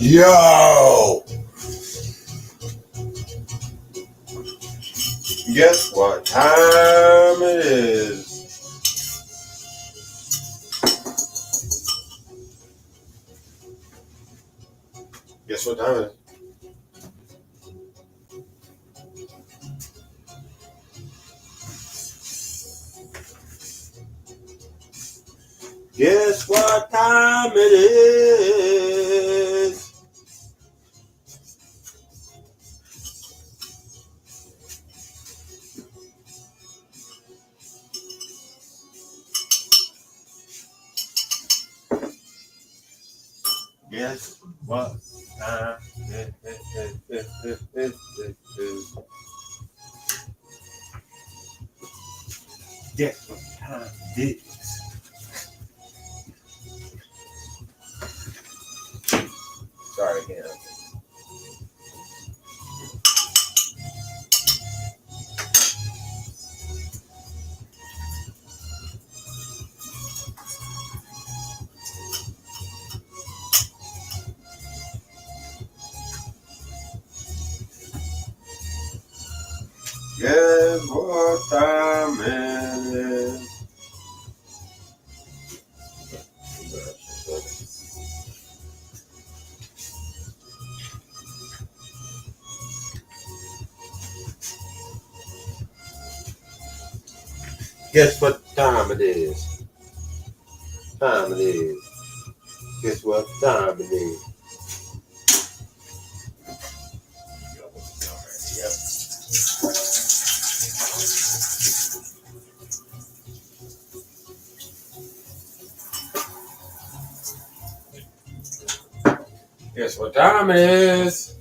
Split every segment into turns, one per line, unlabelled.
Yo! Guess what time it is? Guess what time it is? Guess what time it is? Guess what time it is? Guess what time it is? Sorry again. Guess what time it is? Guess what time it is? Time it is. Guess what time it is? Guess what time it is?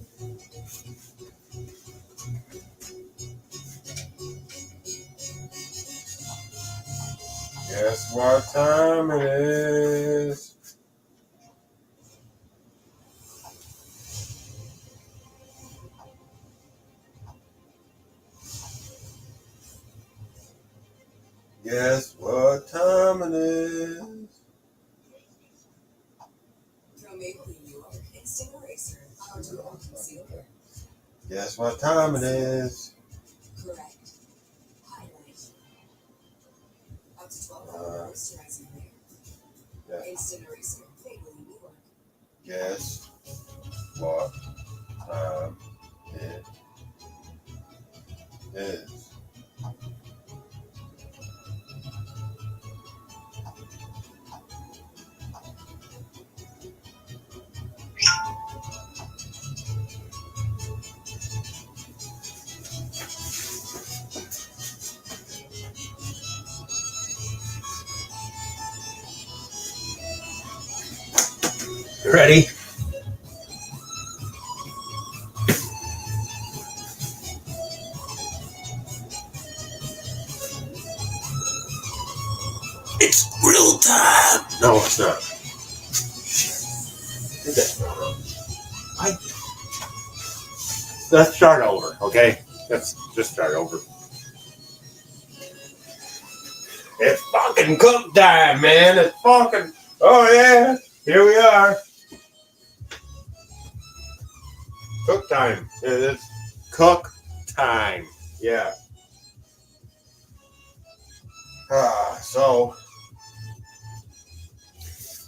Guess what time it is? Guess what time it is?
From Maybelline New York, Instant Eraser, powered to all concealer.
Guess what time it is?
Correct. Highlight. Up to 12 hour moisturizing layer.
Yeah.
Instant Eraser, Maybelline New York.
Guess what time it is?
Ready? It's real time.
No, it's not.
Let's start over, okay? Let's just start over.
It's fucking cook time, man. It's fucking. Oh, yeah. Here we are. Cook time. It's cook time. Yeah. So,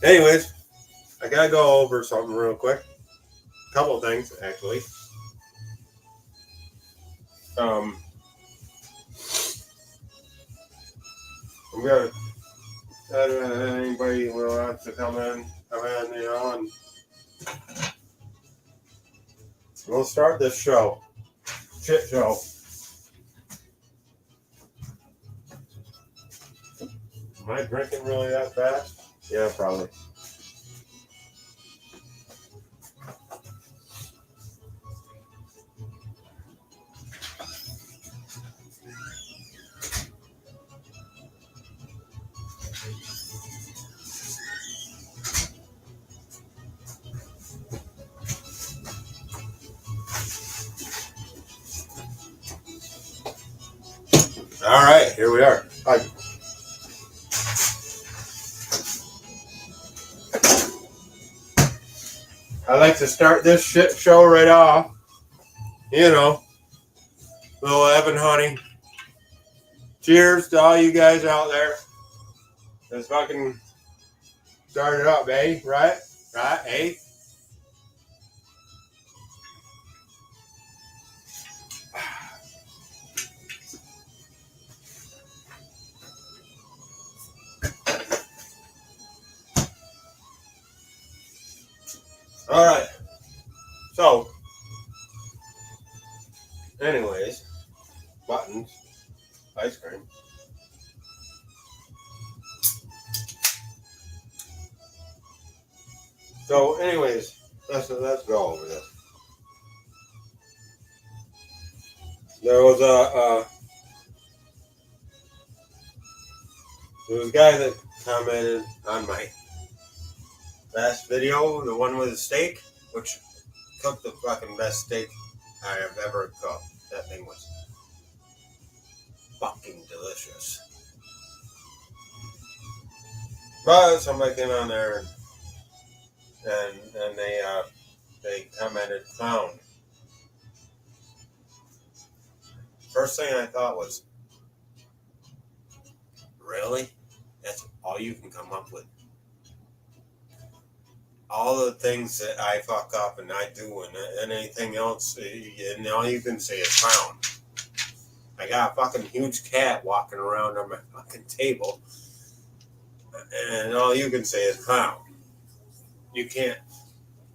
anyways, I gotta go over something real quick. A couple of things, actually. I'm gonna. Anybody who wants to come in, you know, and we'll start this show. Shit show. Am I drinking really that fast? Yeah, probably. All right, here we are. Hi. I like to start this shit show right off. You know, little Evan Honey. Cheers to all you guys out there. Let's fucking start it up, eh? Right? Right, eh? All right. So, anyways, buttons, ice cream. So, anyways, let's go over this. There was a guy that commented on my last video, the one with the steak, which cooked the fucking best steak I have ever cooked. That thing was fucking delicious. But somebody came on there and they commented clown. First thing I thought was, really? That's all you can come up with? All the things that I fuck up and I do and anything else, and all you can say is clown. I got a fucking huge cat walking around on my fucking table, and all you can say is clown. You can't.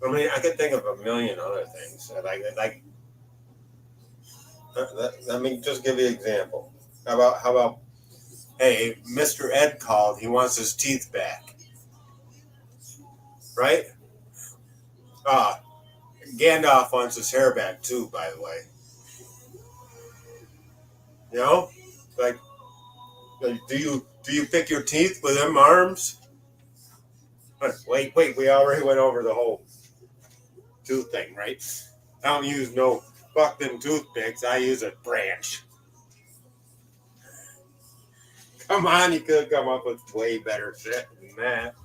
I mean, I could think of a million other things. Let me just give you an example. How about, hey, Mr. Ed called. He wants his teeth back. Right? Gandalf wants his hair back too, by the way. You know? Like do you pick your teeth with them arms? Wait, we already went over the whole tooth thing, right? I don't use no fucking toothpicks. I use a branch. Come on, you could come up with way better shit than that.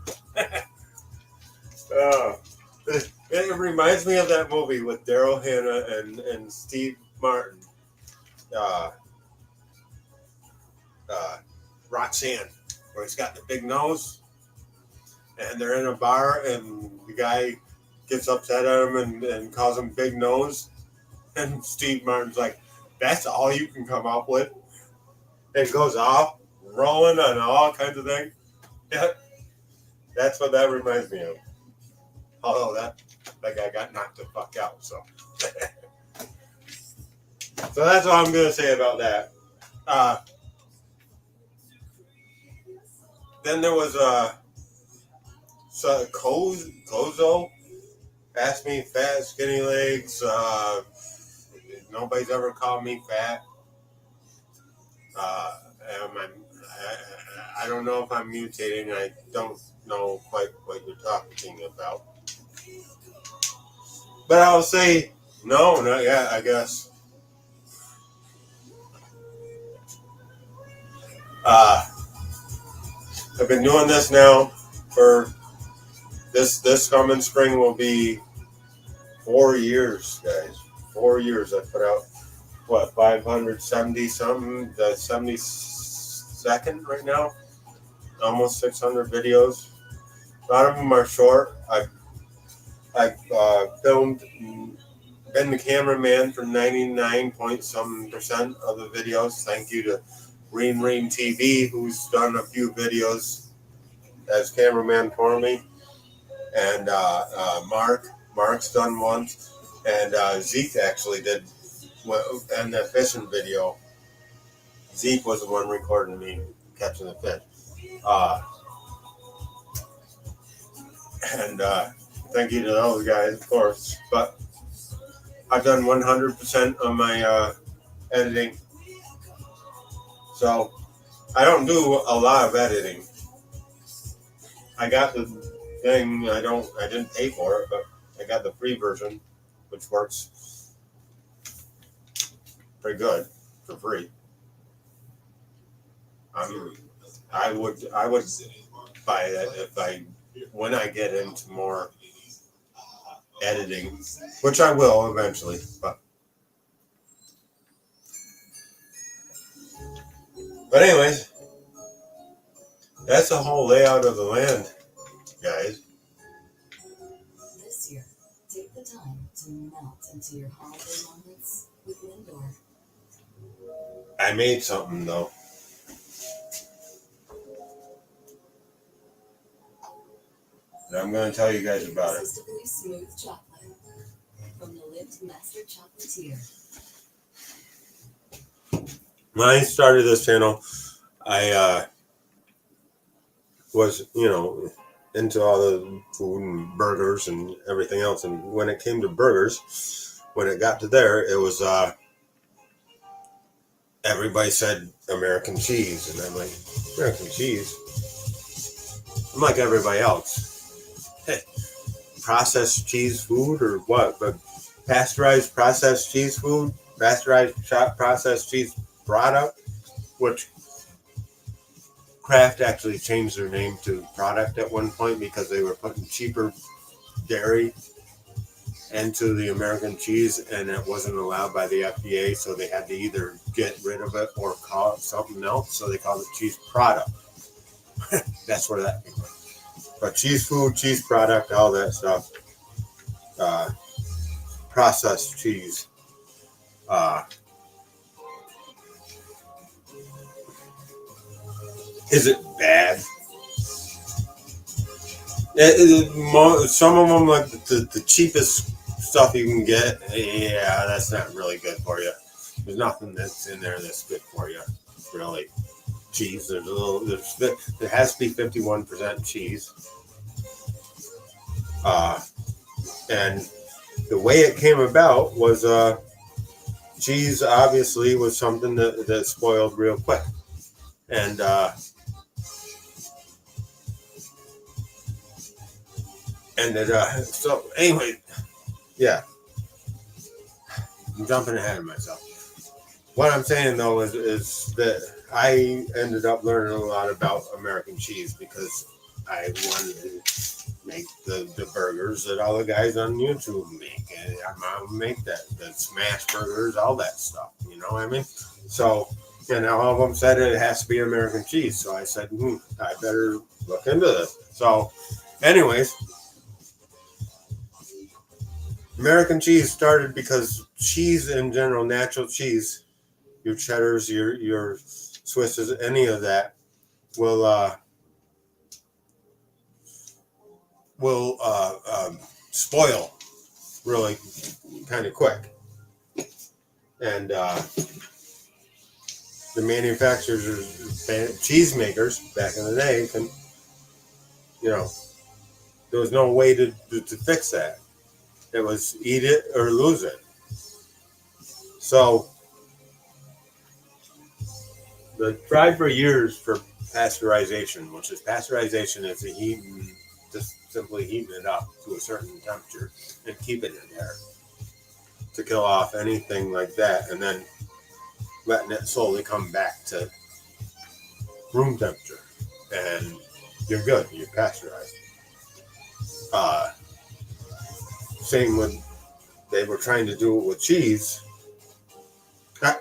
It reminds me of that movie with Daryl Hannah and Steve Martin. Roxanne, where he's got the big nose, and they're in a bar, and the guy gets upset at him and calls him big nose, and Steve Martin's like, that's all you can come up with? It goes off, rolling on all kinds of things. Yeah, that's what that reminds me of. Although that guy got knocked the fuck out, so. So that's all I'm going to say about that. Then there was Kozo asked me fat, skinny legs. Nobody's ever called me fat. I don't know if I'm mutating. I don't know quite what you're talking about. But I'll say no, not yet, I guess. I've been doing this now for this coming spring will be 4 years, guys. 4 years. I put out 570 something, the 72nd right now, almost 600 videos. A lot of them are short. I filmed, been the cameraman for 99.some% of the videos. Thank you to Reem TV, who's done a few videos as cameraman for me, and Mark's done one, and Zeke actually did, and the fishing video. Zeke was the one recording me catching the fish, and thank you to those guys, of course. But I've done 100% of my editing. So I don't do a lot of editing. I got the thing. I didn't pay for it, but I got the free version, which works pretty good for free. I would buy it when I get into more editing, which I will eventually. But anyways, that's the whole layout of the land, guys.
This year, take the time to melt into your holiday moments with Lindor.
I made something though. And I'm going to tell you guys about it.
Irresistibly smooth chocolate from the Lindt Master Chocolatier.
When I started this channel, I was, into all the food and burgers and everything else. And when it came to burgers, when it got to there, it was, everybody said American cheese. And I'm like, American cheese? I'm like everybody else. Hey, processed cheese food or what? But pasteurized processed cheese food, pasteurized processed cheese product, which Kraft actually changed their name to product at one point because they were putting cheaper dairy into the American cheese and it wasn't allowed by the FDA, so they had to either get rid of it or call it something else, so they called it cheese product. That's where that came from. But cheese food, cheese product, all that stuff, processed cheese. Is it bad? Some of them, like the cheapest stuff you can get, yeah, that's not really good for you. There's nothing that's in there that's good for you, really. Cheese, there has to be 51% cheese. And the way it came about was cheese obviously was something that spoiled real quick. And so anyway, yeah, I'm jumping ahead of myself. What I'm saying though is that I ended up learning a lot about American cheese because I wanted to make the burgers that all the guys on YouTube make, and I'm make the smash burgers, all that stuff. You know what I mean? So, and all of them said it has to be American cheese. So I said, I better look into this. So, anyways, American cheese started because cheese in general, natural cheese, your cheddars, your Swisses, any of that will spoil really kind of quick. And the manufacturers, cheese makers back in the day, there was no way to fix that. It was eat it or lose it. So the tried for years for pasteurization, which is pasteurization is just simply heating it up to a certain temperature and keeping it there to kill off anything like that, and then letting it slowly come back to room temperature, and you're good. You're pasteurized. Same with they were trying to do it with cheese.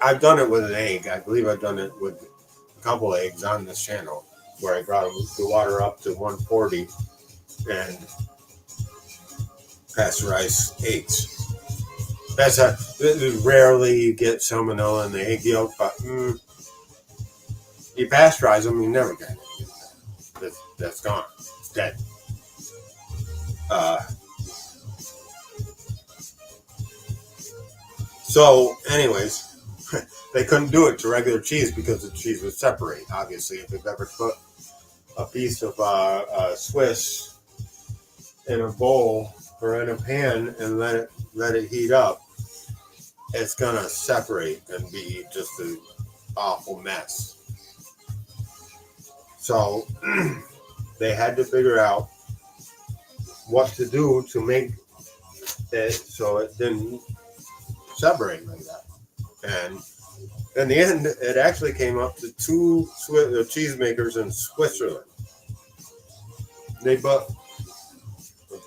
I've done it with an egg. I believe I've done it with a couple eggs on this channel, where I brought the water up to 140 and pasteurized eggs. Rarely you get salmonella in the egg yolk, but you pasteurize them, you never get it. That's gone. It's dead. So, anyways, they couldn't do it to regular cheese because the cheese would separate. Obviously, if you've ever put a piece of Swiss in a bowl or in a pan and let it heat up, it's gonna separate and be just an awful mess. So they had to figure out what to do to make it so it didn't separate like that. And in the end, it actually came up to two cheesemakers in Switzerland. They bought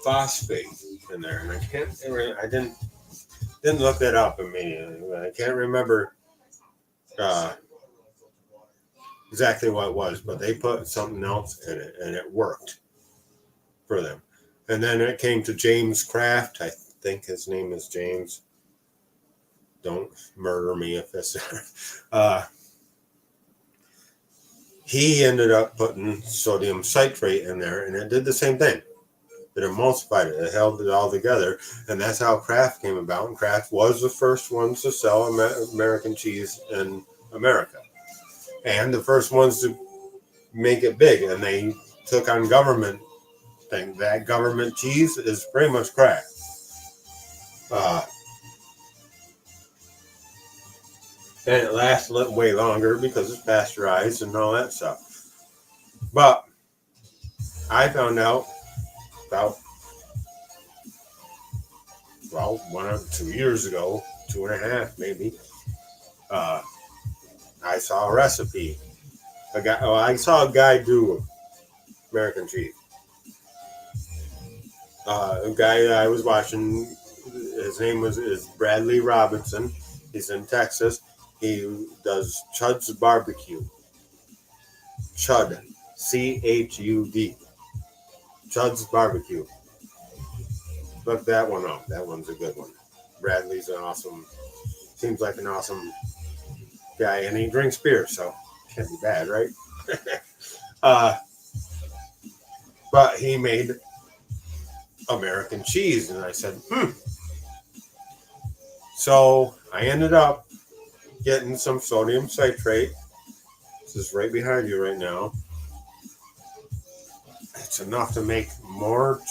phosphate in there, and I didn't look that up immediately. I can't remember exactly what it was, but they put something else in it, and it worked for them. And then it came to James Kraft. I think his name is James. Don't murder me if it's he ended up putting sodium citrate in there, and it did the same thing. It emulsified it. It held it all together, and that's how Kraft came about. And Kraft was the first ones to sell American cheese in America, and the first ones to make it big. And they took on government thing. That government cheese is pretty much Kraft. And it lasts way longer because it's pasteurized and all that stuff. But I found out about 1 or 2 years ago, 2.5 maybe. I saw a recipe. I saw a guy do American cheese. A guy I was watching, his name is Bradley Robinson. He's in Texas. He does Chud's Barbecue. Chud, CHUD. Chud's Barbecue. Look that one up. That one's a good one. Bradley's seems like an awesome guy, and he drinks beer, so can't be bad, right? But he made American cheese, and I said, So I ended up getting some sodium citrate. This is right behind you right now. It's enough to make more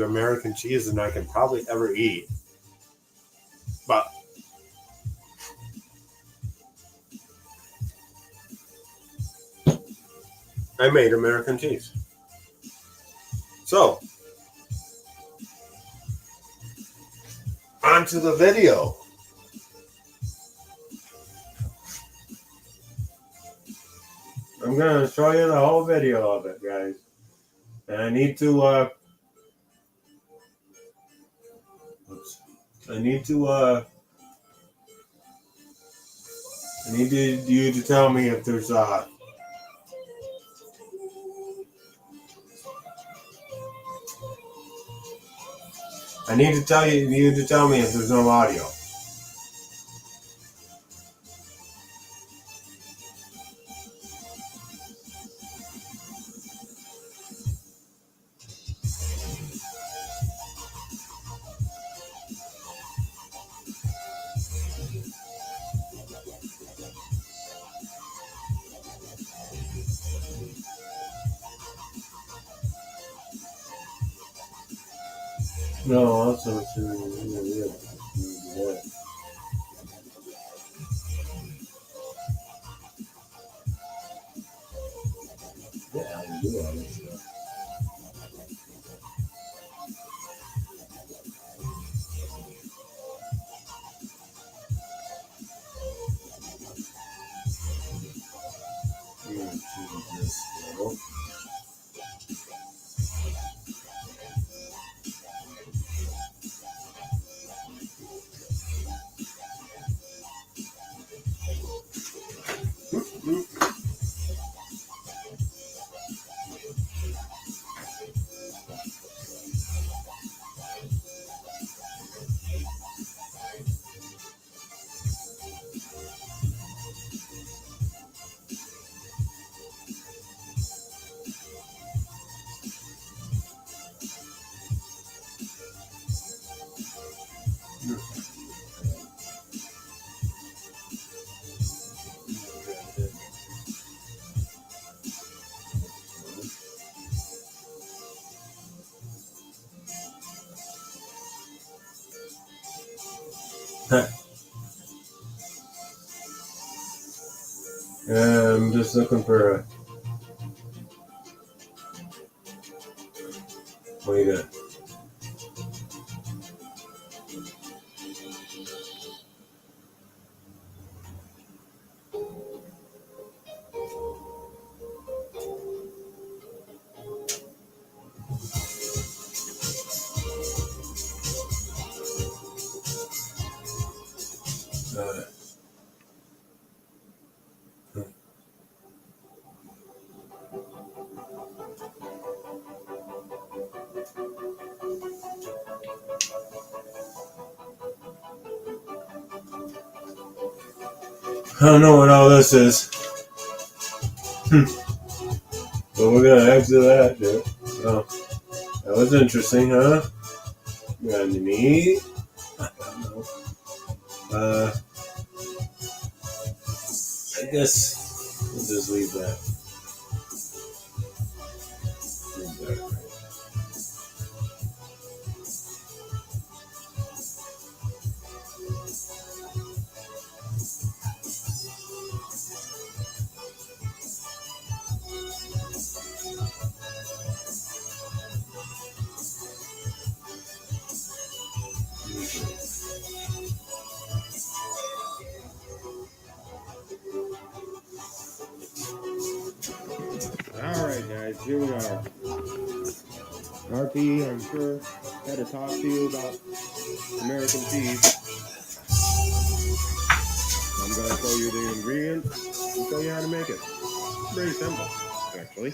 American cheese than I can probably ever eat. But I made American cheese. So, on to the video. I'm going to show you the whole video of it, guys. And I need you to tell me if there's I need to tell you to tell me if there's no audio. No, also it's yeah, I do all this stuff. I'm just looking for a way to. I don't know what all this is. But we're gonna exit that, dude. So, that was interesting, huh? You got any meat? I don't know. I guess we'll just leave that. Leave that.
Alright guys, here we are. RP, I'm sure, had to talk to you about American cheese. I'm going to show you the ingredients and show you how to make it. Pretty simple, actually.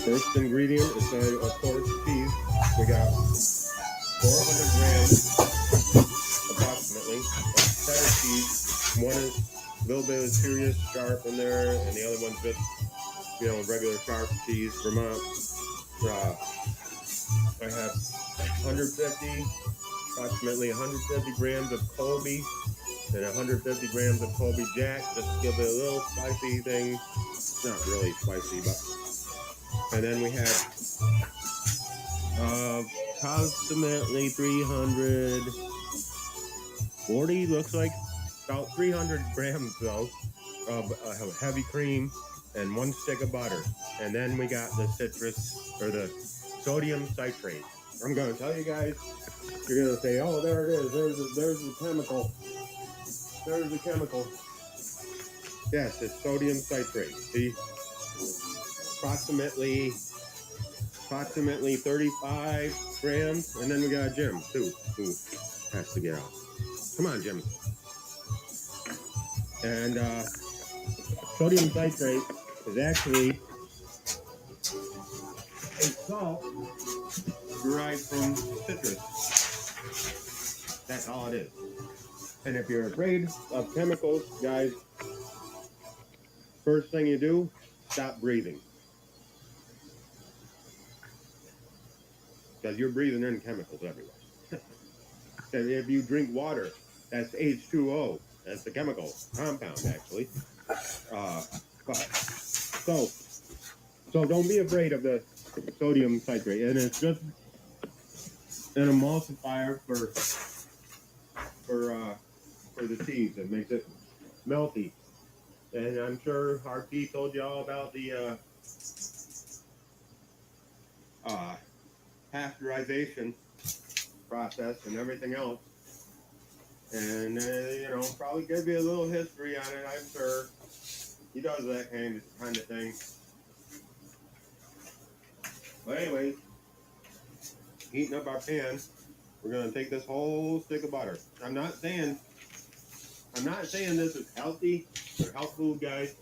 First ingredient is, of course, cheese. We got 400 grams, approximately, of cheddar cheese. One is a little bit of serious sharp in there, and the other one's just, regular sharp cheese, Vermont. I have approximately 150 grams of Colby and 150 grams of Colby Jack, just to give it a little spicy thing. It's not really spicy, but. And then we have approximately 340, looks like about 300 grams though, of heavy cream and 1 stick of butter. And then we got the the sodium citrate. I'm going to tell you guys, you're going to say, oh, there it is. There's the chemical. There's the chemical. Yes, it's sodium citrate. See? Approximately 35 grams. And then we got Jim, too, who has to get out. Come on, Jim. And sodium citrate is actually a salt derived from citrus. That's all it is. And if you're afraid of chemicals, guys, first thing you do, stop breathing. Because you're breathing in chemicals everywhere. And if you drink water, that's H2O. That's the chemical compound, actually. So don't be afraid of the sodium citrate. And it's just an emulsifier for the cheese. It makes it melty. And I'm sure RP told you all about the pasteurization process and everything else. And, probably give you a little history on it, I'm sure. He does that kind of thing. But anyways, heating up our pan, we're going to take this whole stick of butter. I'm not saying this is healthy or health food, guys.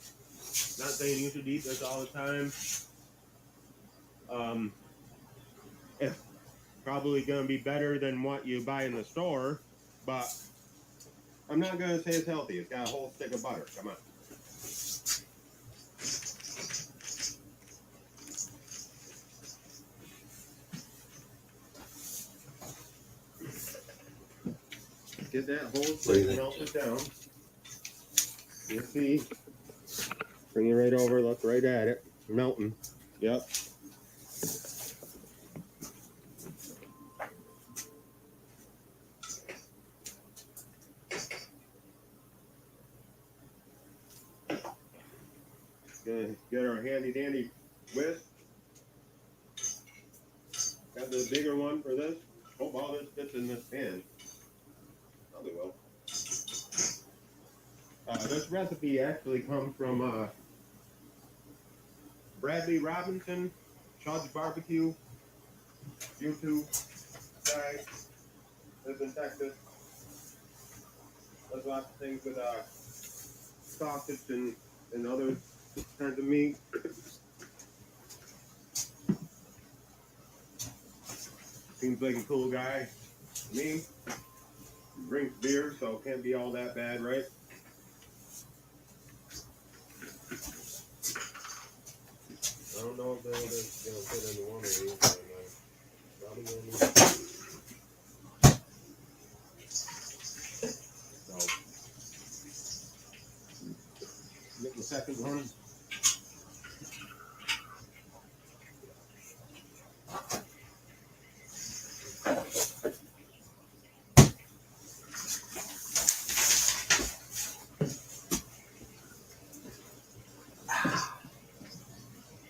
Not saying you should eat this all the time. It's probably going to be better than what you buy in the store, but I'm not going to say it's healthy. It's got a whole stick of butter. Come on. Get that whole stick melted down. You see, bring it right over, look right at it, melting. Yep. Gonna get our handy dandy whisk. Got the bigger one for this. Hope all this fits in this pan. Probably will. This recipe actually comes from Bradley Robinson, Chud's Barbecue, YouTube guy, lives in Texas. Does lots of things with sausage and other kinds of meat. Seems like a cool guy to me. drinks beer, so it can't be all that bad, right? I don't know if they're gonna put any one of these, but probably gonna need so. Get the second one.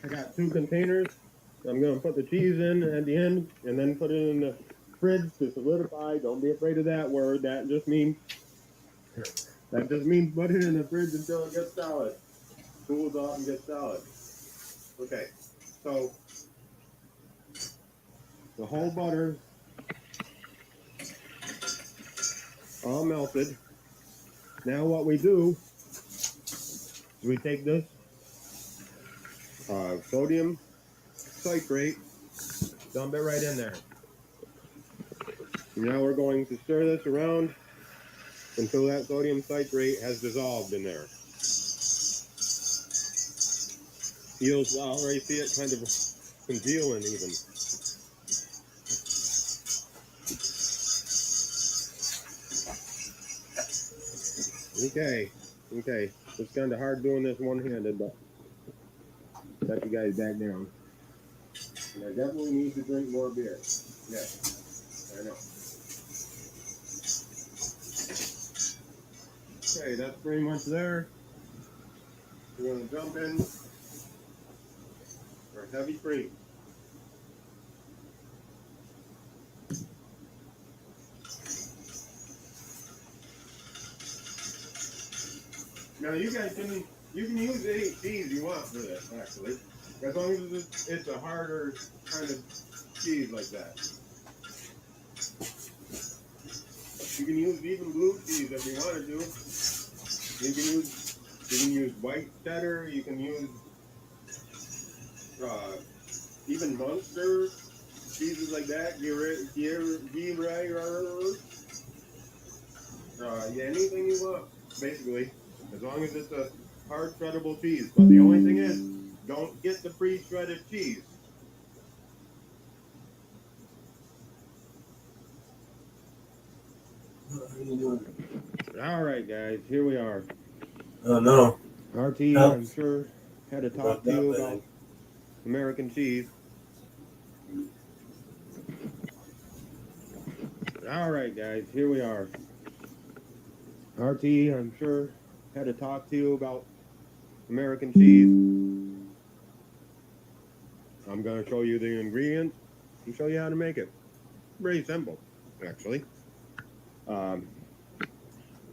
I got 2 containers. I'm gonna put the cheese in at the end and then put it in the fridge to solidify. Don't be afraid of that word. That just means put it in the fridge until it gets solid. Cools off and gets solid. Okay, so the whole butter all melted. Now what we do is we take this sodium citrate, dump it right in there. Now we're going to stir this around until that sodium citrate has dissolved in there. You'll already see it kind of congealing even. Okay. It's kind of hard doing this one-handed, but set you guys back down. And I definitely need to drink more beer. Yes, I know. Okay, that's pretty much there. We're going to jump in our heavy cream. Now you guys can use any cheese you want for this, actually, as long as it's a harder kind of cheese like that. You can use even blue cheese if you wanted to. You can use white cheddar. You can use even Munster cheeses like that. Anything you want, basically. As long as it's a hard shreddable cheese. But the only thing is, don't get the pre-shredded cheese. Alright guys, here we are.
Oh no.
RT,
No.
I'm sure, had to talk to you about American cheese. Alright guys, here we are. RT, I'm sure, had to talk to you about American cheese. I'm going to show you the ingredients and show you how to make it. Very simple, actually.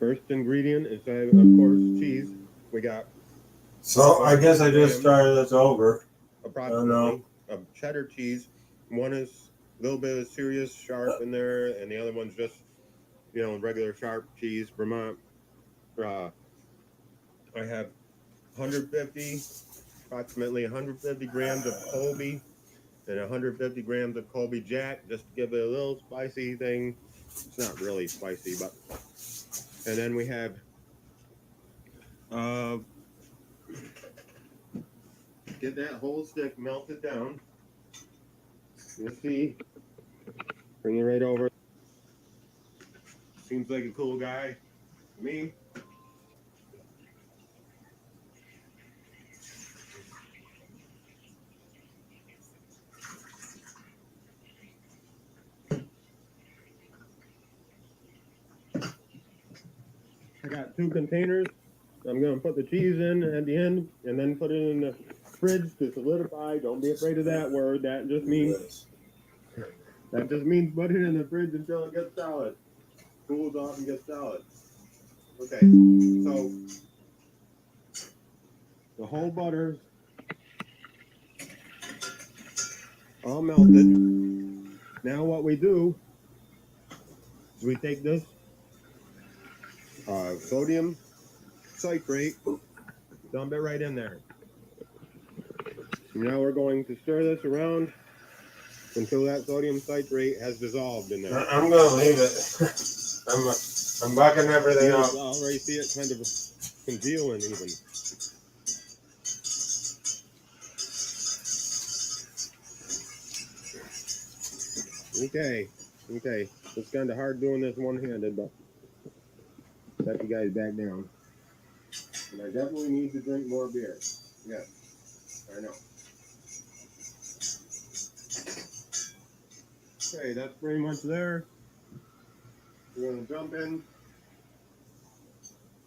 First ingredient is, of course, cheese. We got.
So I guess I just started this over.
Approximately of cheddar cheese. One is a little bit of serious sharp in there, and the other one's just, regular sharp cheese, Vermont. I have approximately 150 grams of Colby and 150 grams of Colby Jack, just to give it a little spicy thing. It's not really spicy, but. And then we have get that whole stick melted down. You'll see. Bring it right over. Seems like a cool guy to me. I got 2 containers. I'm going to put the cheese in at the end and then put it in the fridge to solidify. Don't be afraid of that word. That just means put it in the fridge until it gets solid. Cools off and gets solid. Okay, so the whole butter all melted. Now what we do is we take this sodium citrate, dump it right in there. Now we're going to stir this around until that sodium citrate has dissolved in there.
I'm gonna leave it. I'm bucking everything
You
up.
can already see it kind of congealing even. Okay. It's kind of hard doing this one-handed, but set you guys back down. And I definitely need to drink more beer. Yes, I know. Okay, that's pretty much there. We're gonna jump in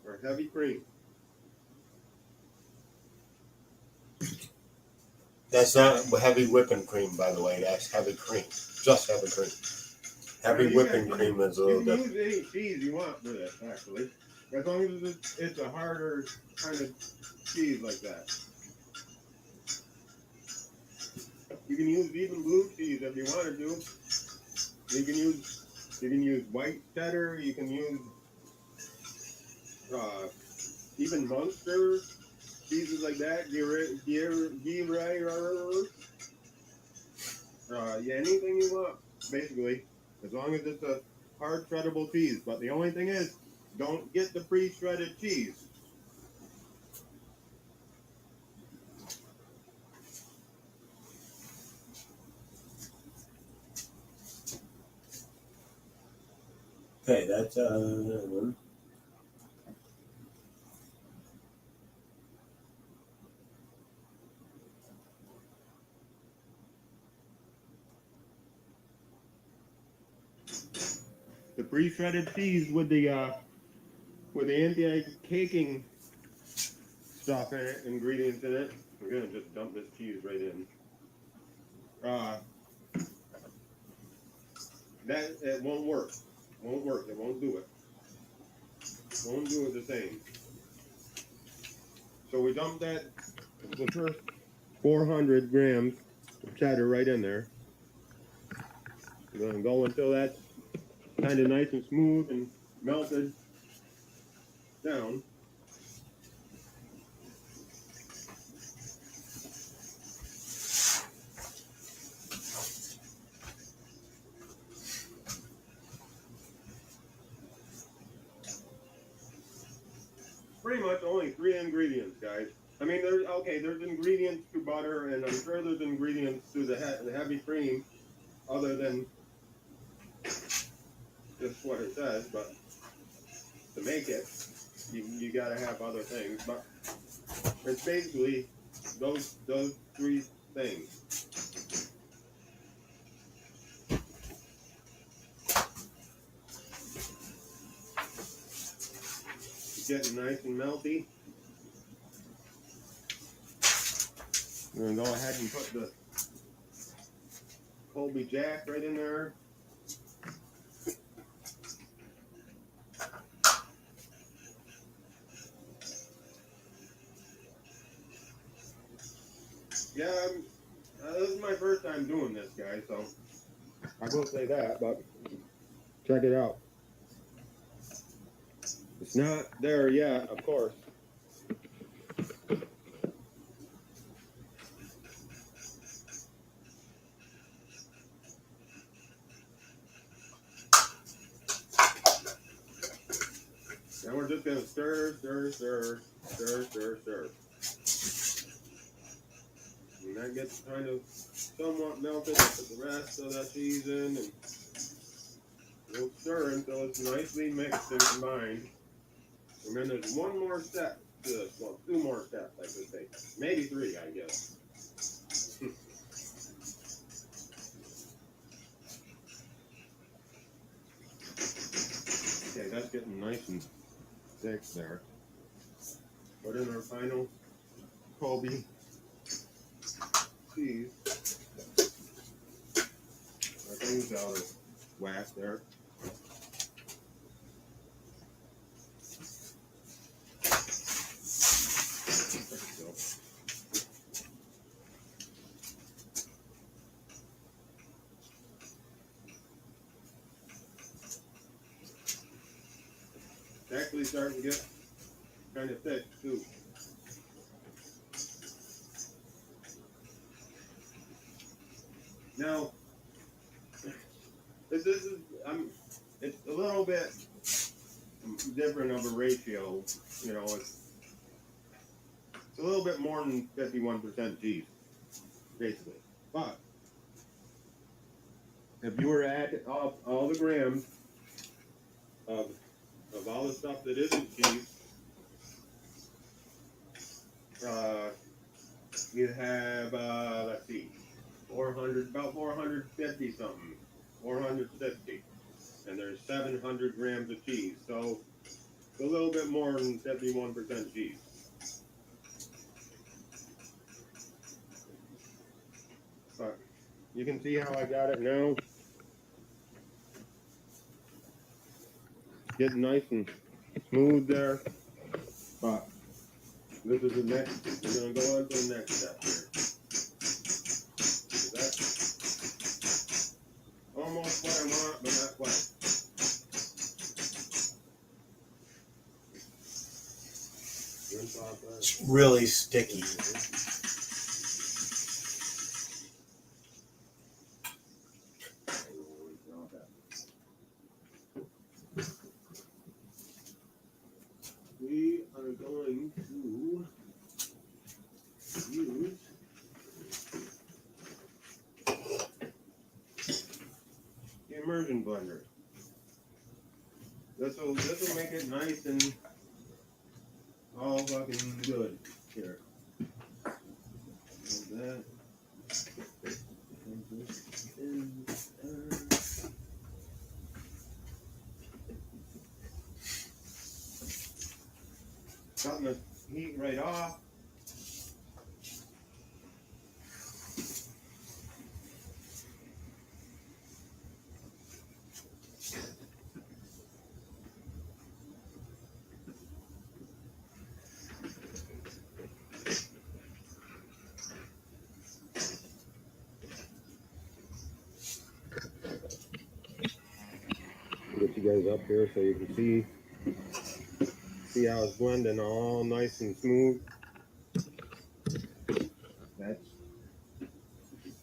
our heavy cream.
That's not heavy whipping cream, by the way. That's heavy cream. Just heavy cream. Heavy
You
whipping
guys
cream is a
You
little
can
different.
use any cheese you want for this, actually. As long as it's a harder kind of cheese like that. You can use even blue cheese if you wanted to. You can use white cheddar. You can use even Munster cheeses like that. Yeah, anything you want, basically, as long as it's a hard shreddable cheese. But the only thing is, don't get the pre-shredded cheese.
Okay, that's
The pre-shredded cheese with the anti-caking stuff in it, ingredients in it. We're gonna just dump this cheese right in. That it won't work. Won't work. It won't do it. Won't do it the same. So we dump the first 400 grams of cheddar right in there. We're gonna go until that's kind of nice and smooth and melted down. Pretty much only 3 ingredients, guys. I mean, there's ingredients to butter, and I'm sure there's ingredients to the heavy cream, other than just what it says. But to make it, you gotta have other things. But it's basically those 3 things. It's getting nice and melty. We're gonna go ahead and put the Colby Jack right in there. Yeah, this is my first time doing this, guys, so I will say that, but check it out. It's not there yet, of course. Now we're just gonna stir. When that gets kind of somewhat melted, I'll put the rest of that cheese in, and we'll stir until it's nicely mixed and combined. And then there's one more step to this. Well, 2 more steps, I should say. Maybe 3, I guess. Okay, that's getting nice and thick there. Put in our final Colby cheese. Our thing's out of whack there. It's actually starting to get kind of thick too. Now, this is it's a little bit different of a ratio. You know, it's a little bit more than 51% cheese, basically. But if you were to add up all the grams of all the stuff that isn't cheese, you have let's see, 400, about 450 something, 460, and there's 700 grams of cheese. So it's a little bit more than 51% cheese. But you can see how I got it now. Getting nice and smooth there. But this is the next, we're going to go on to the next step here. That's almost what I want, but not quite.
It's really sticky.
We are going to use the immersion blender. This will make it nice and all fucking good here. And that. And this in there. Cutting the heat right off. Get you guys up here so you can see how it's blending all nice and smooth. That's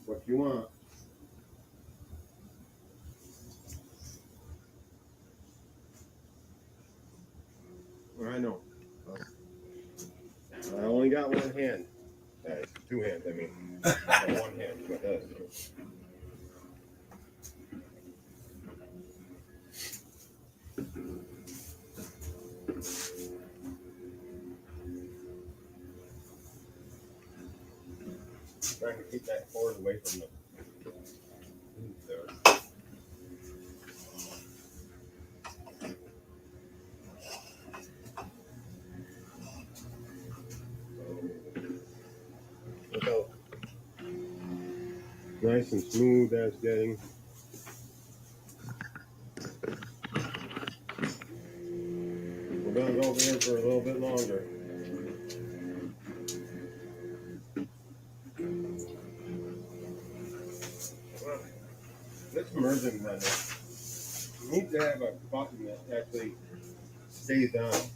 what you want. I know. I only got one hand. Two hands, I mean. One hand, but that's. Trying to keep that cord away from the there. Look how nice and smooth that's getting. We're gonna go over here for a little bit longer. This immersion blender needs to have a button that actually stays on.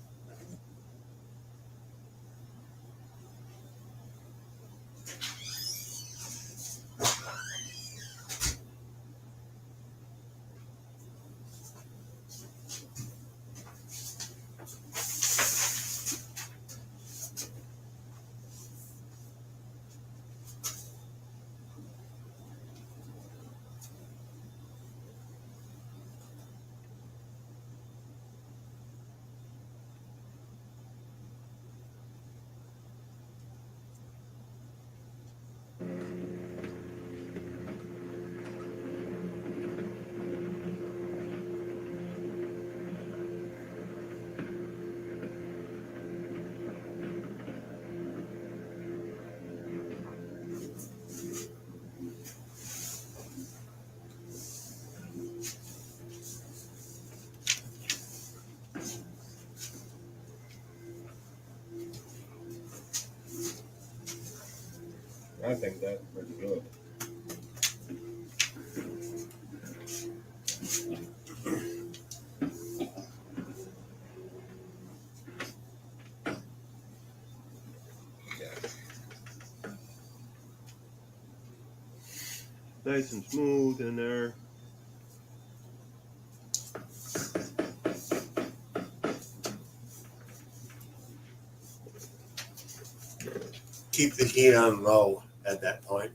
I think that's pretty good. Nice and smooth in there.
keep the heat on low at that point.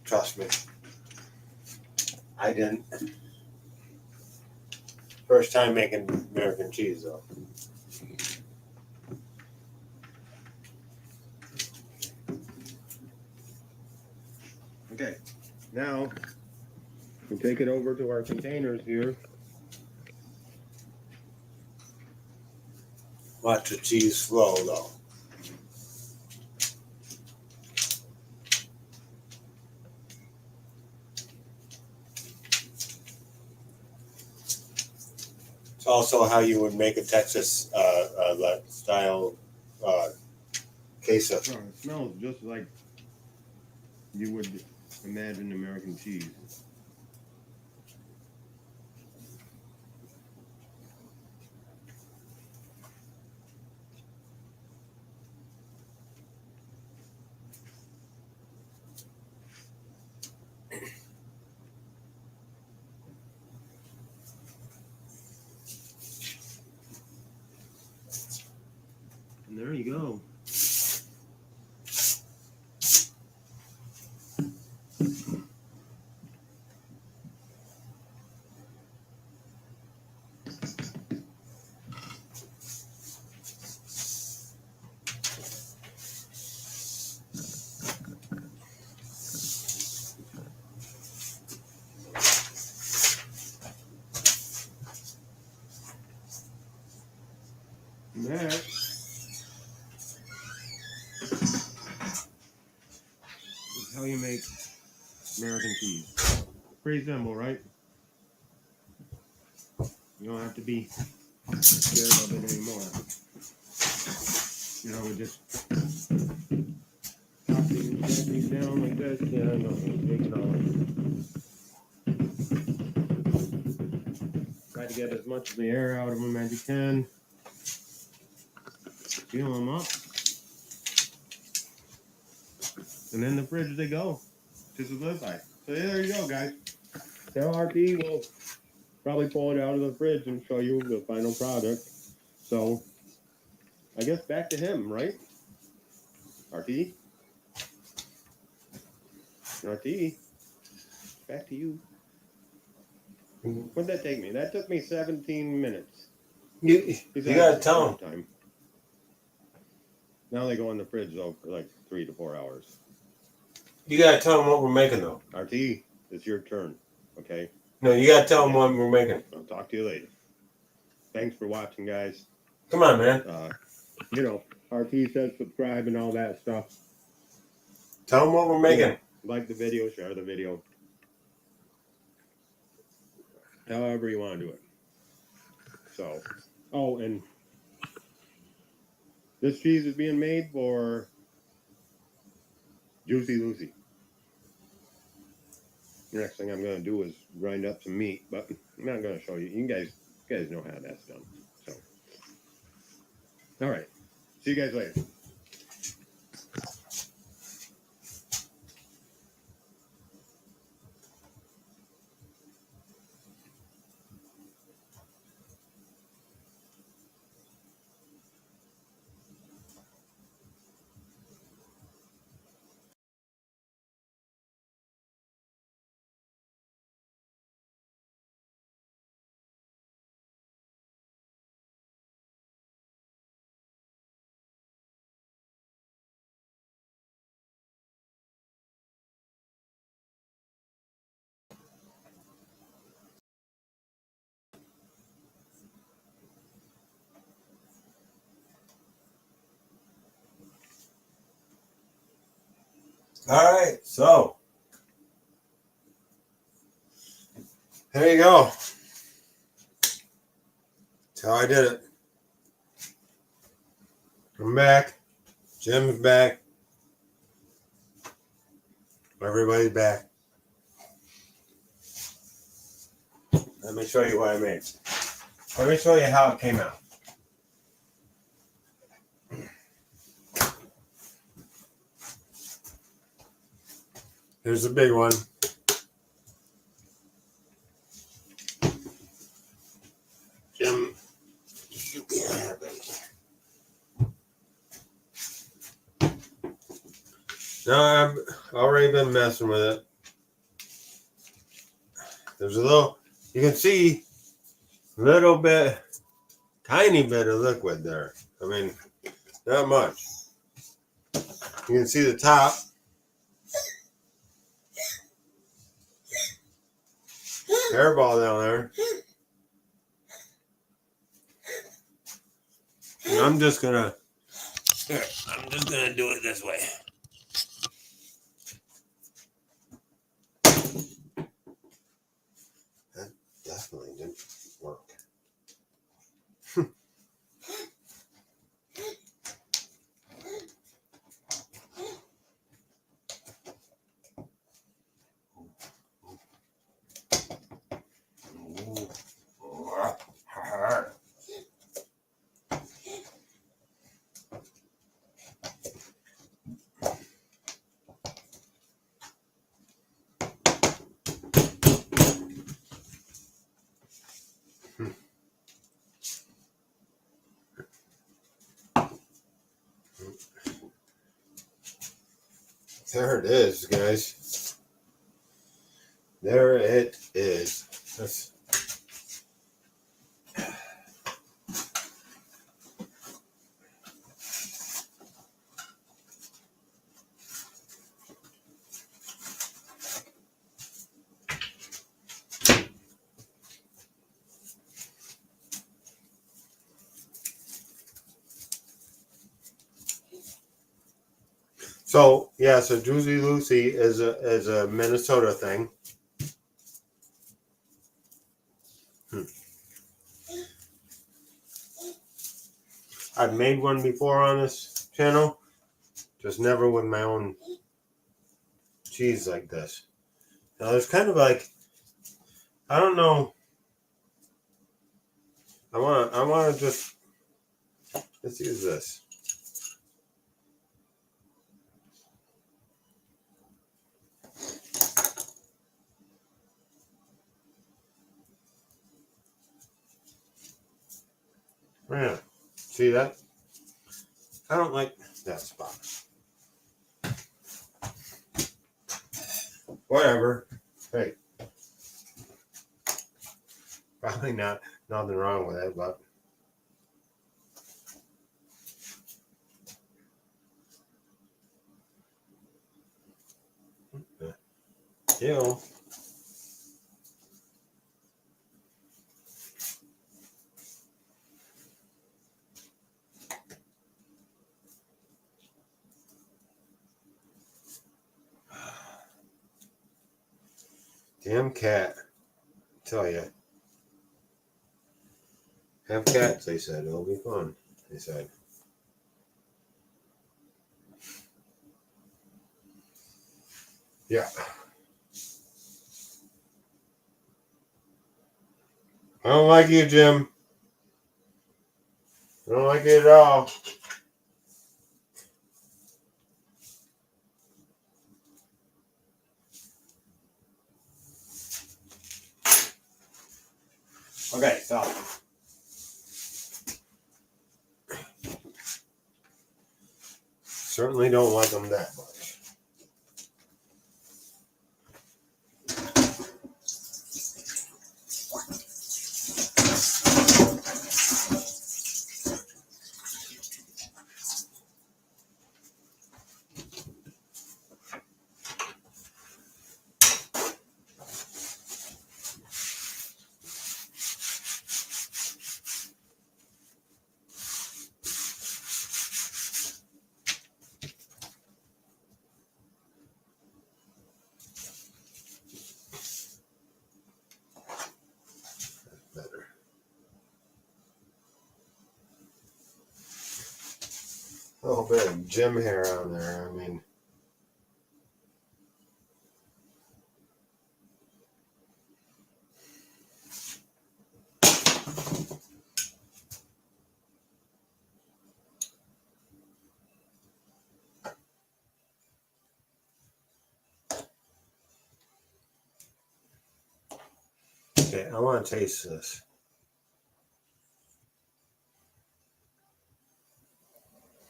Trust me. I didn't. First time making American cheese though.
Okay, now we take it over to our containers here.
Watch the cheese flow though. It's also how you would make a Texas style queso.
Oh, it smells just like you would imagine American cheese. And there you go. And that is how you make American cheese. Pretty simple, right? You don't have to be scared of it anymore. You know, we just chop these down like this. Yeah, no, take it all. Try to get as much of the air out of them as you can. Seal them up. And in the fridge they go to solidify. So there you go, guys. Tell RT will probably pull it out of the fridge and show you the final product. So I guess back to him, right? RT? RT? Back to you. What'd that take me? That took me 17 minutes.
You gotta tell them.
Time. Now they go in the fridge though for like 3 to 4 hours.
You gotta tell them what we're making though.
RT, it's your turn. Okay?
No, you gotta tell them what we're making.
I'll talk to you later. Thanks for watching, guys.
Come on, man.
You know, RT says subscribe and all that stuff.
Tell them what we're making.
Like the video, share the video. However you want to do it. So, oh, and this cheese is being made for Juicy Lucy. The next thing I'm going to do is grind up some meat, but I'm not going to show you. You guys know how that's done. So, all right. See you guys later.
All right, so there you go. That's how I did it. I'm back. Jim's back. Everybody's back. Let me show you what I made. Let me show you how it came out. Here's the big one. Jim, you can't have it. No, I've already been messing with it. There's a little, you can see a little bit, tiny bit of liquid there. I mean, not much. You can see the top. Hairball down there. And I'm just gonna do it this way. That definitely didn't work. There it is, guys. There it is. That's, so yeah, so Juicy Lucy is a Minnesota thing. I've made one before on this channel, just never with my own cheese like this. Now there's kind of like, I don't know. I wanna just, let's use this. Yeah, see that? I don't like that spot. Whatever. Hey, probably nothing wrong with it, but you know. Damn cat. I tell you. Have cats, they said. It'll be fun, they said. Yeah. I don't like you, Jim. I don't like it at all. Okay, so certainly don't like them that much. Better. A little bit of Jim hair on there. I mean, okay, I want to taste this.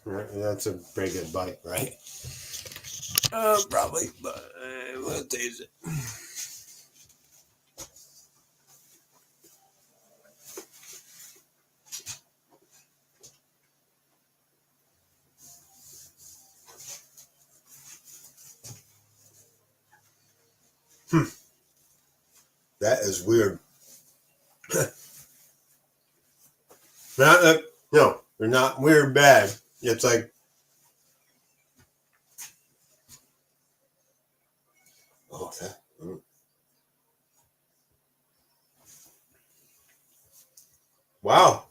Right, that's a pretty good bite, right?
Probably, but we'll taste it.
That is weird. Not that, no, they're not weird bad. It's like, oh, that. Wow.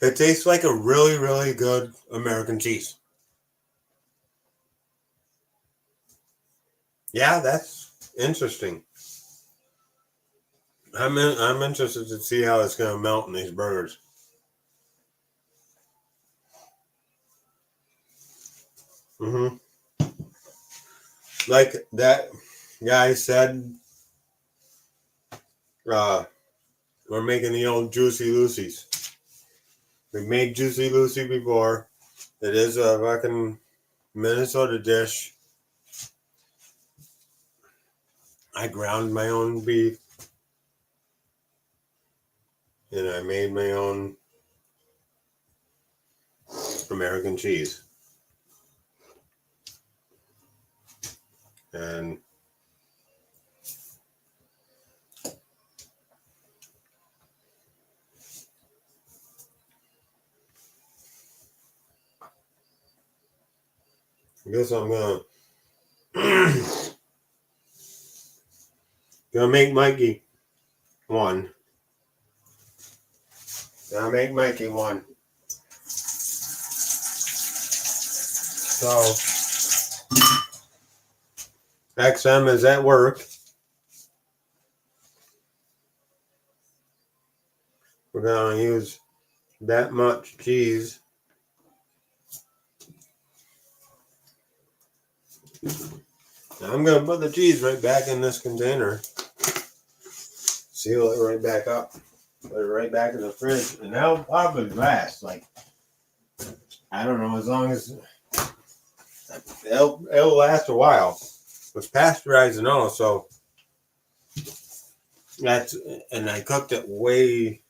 It tastes like a really, really good American cheese. Yeah, that's interesting. I'm interested to see how it's going to melt in these burgers. Like that guy said, we're making the old Juicy Lucy's. We made Juicy Lucy before. It is a fucking Minnesota dish. I ground my own beef. And I made my own American cheese. And I guess I'm gonna make Mikey one. Gonna make Mikey one. So XM is at work. We're gonna use that much cheese. Now I'm gonna put the cheese right back in this container. Seal it right back up. Put it right back in the fridge. And that'll probably last, like, I don't know, as long as it'll last a while. It's pasteurized and all, so that's, and I cooked it way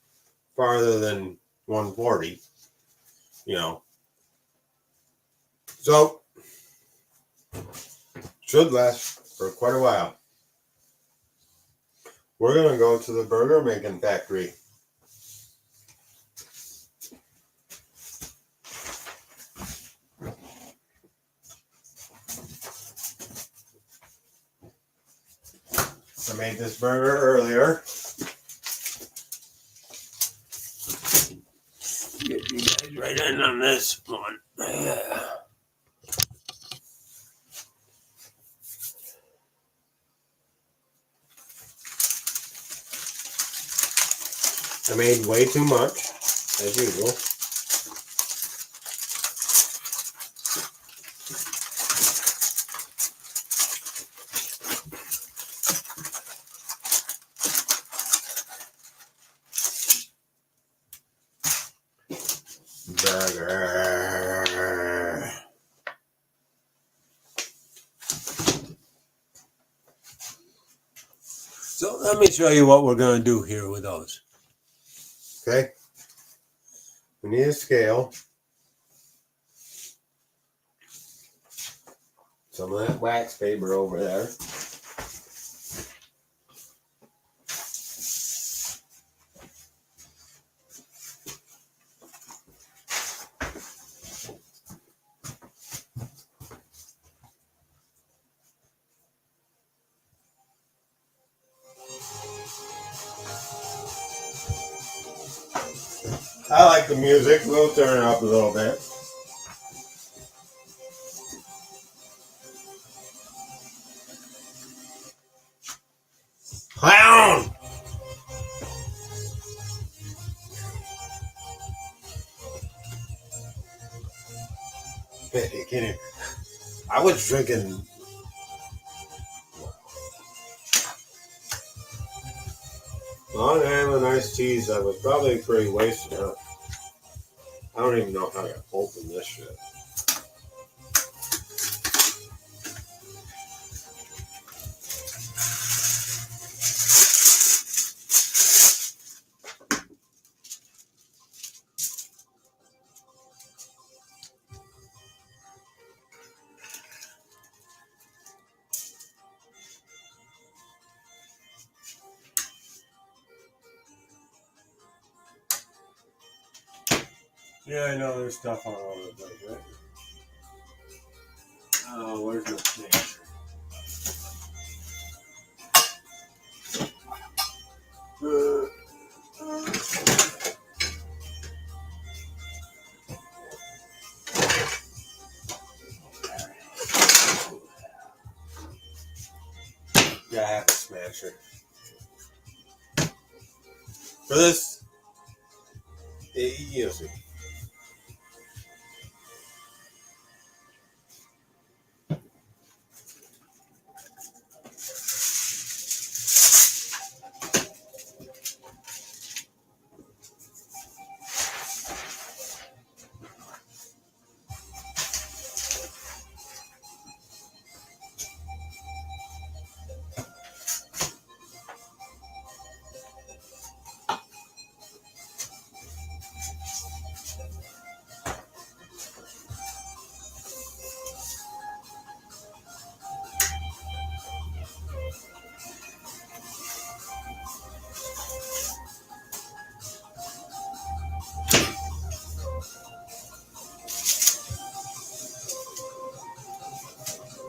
farther than 140, you know. So should last for quite a while. We're gonna go to the burger making factory. I made this burger earlier.
Get you guys right in on this one. Yeah.
I made way too much, as usual. Burger.
So let me show you what we're going to do here with those.
Okay. We need a scale. Some of that wax paper over there. I like the music. We'll turn it up a little bit. Clown! You kidding? I was drinking. Long Island iced teas. I was probably pretty wasted out. I don't even know how to open this shit. Yeah, I know there's stuff all over the place, right? Oh, where's my smasher? Yeah, I have a smasher. For this, you'll see.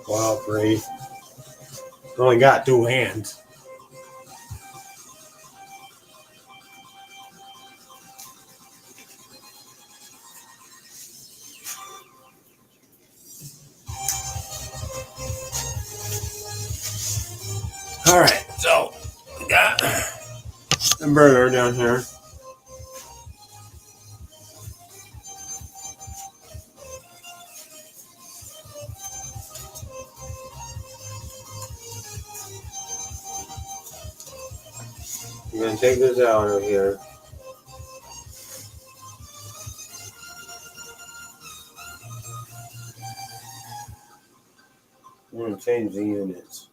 Well, Bree, only got 2 hands. All right, so we got the burger down here. I'm gonna take this out of here. I'm gonna change the units.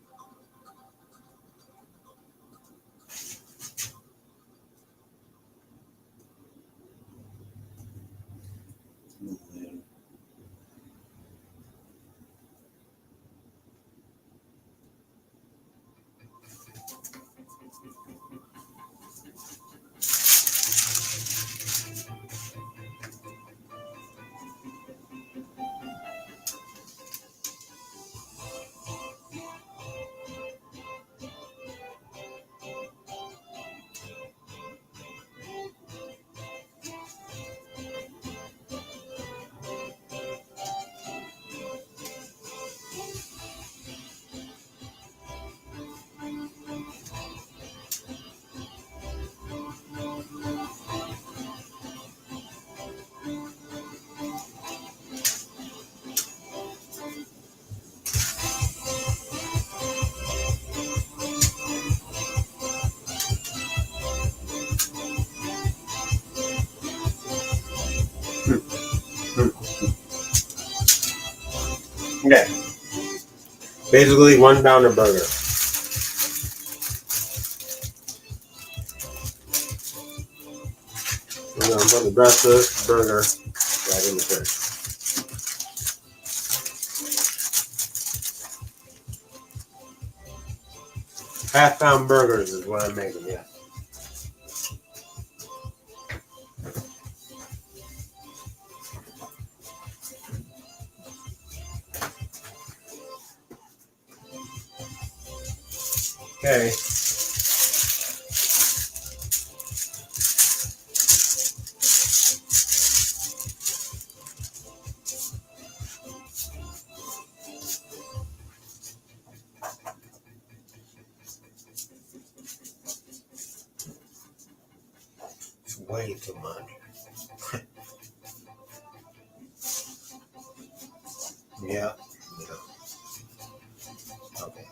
Okay. Basically, 1 pound of burger. I'm gonna put the rest of this burger right in the fridge. Half-pound burgers is what I'm making, yeah. Okay. It's way too much. Yeah. Okay.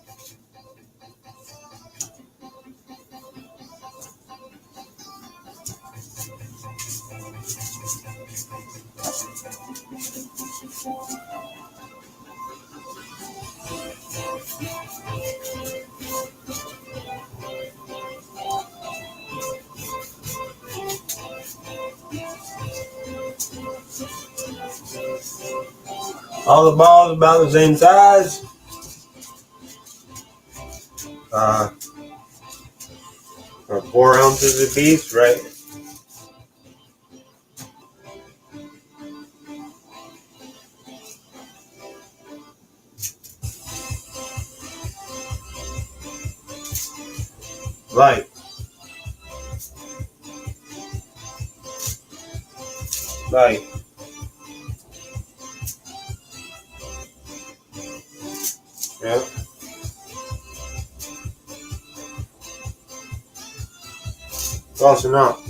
All the balls about the same size. 4 ounces apiece, right? Light. Light. Yeah. Close enough.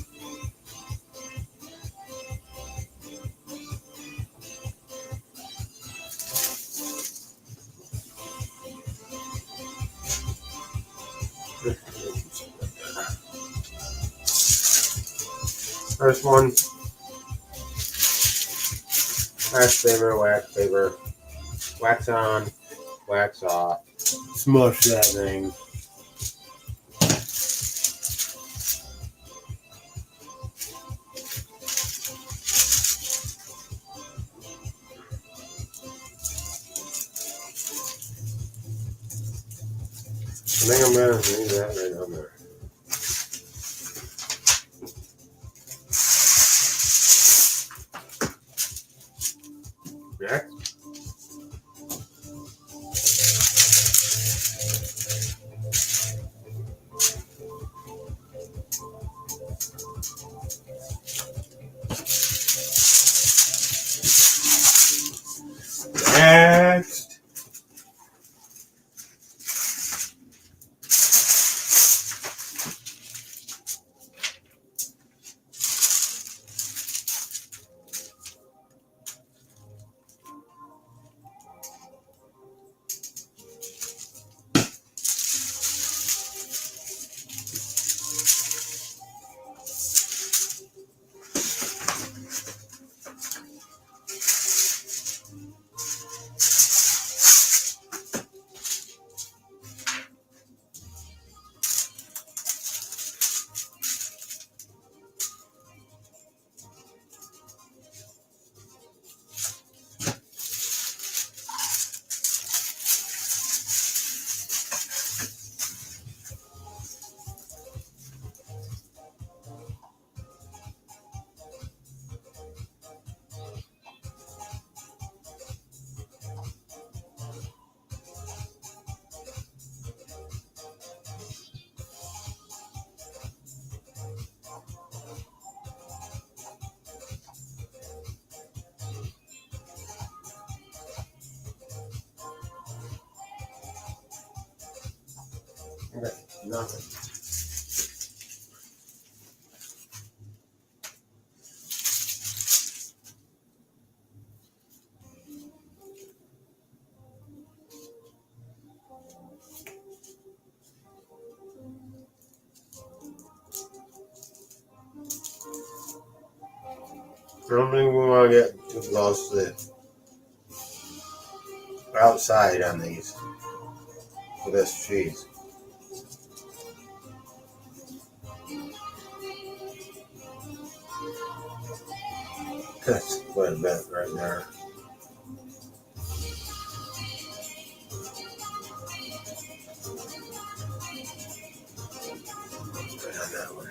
First one. Wax paper, wax paper. Wax on, wax off. Smush that thing. I think I'm gonna leave that right on there. Next. Next. Okay, nothing. I don't think we want to get too close to the outside on these for this cheese. That's quite a bit right there. Put on that one.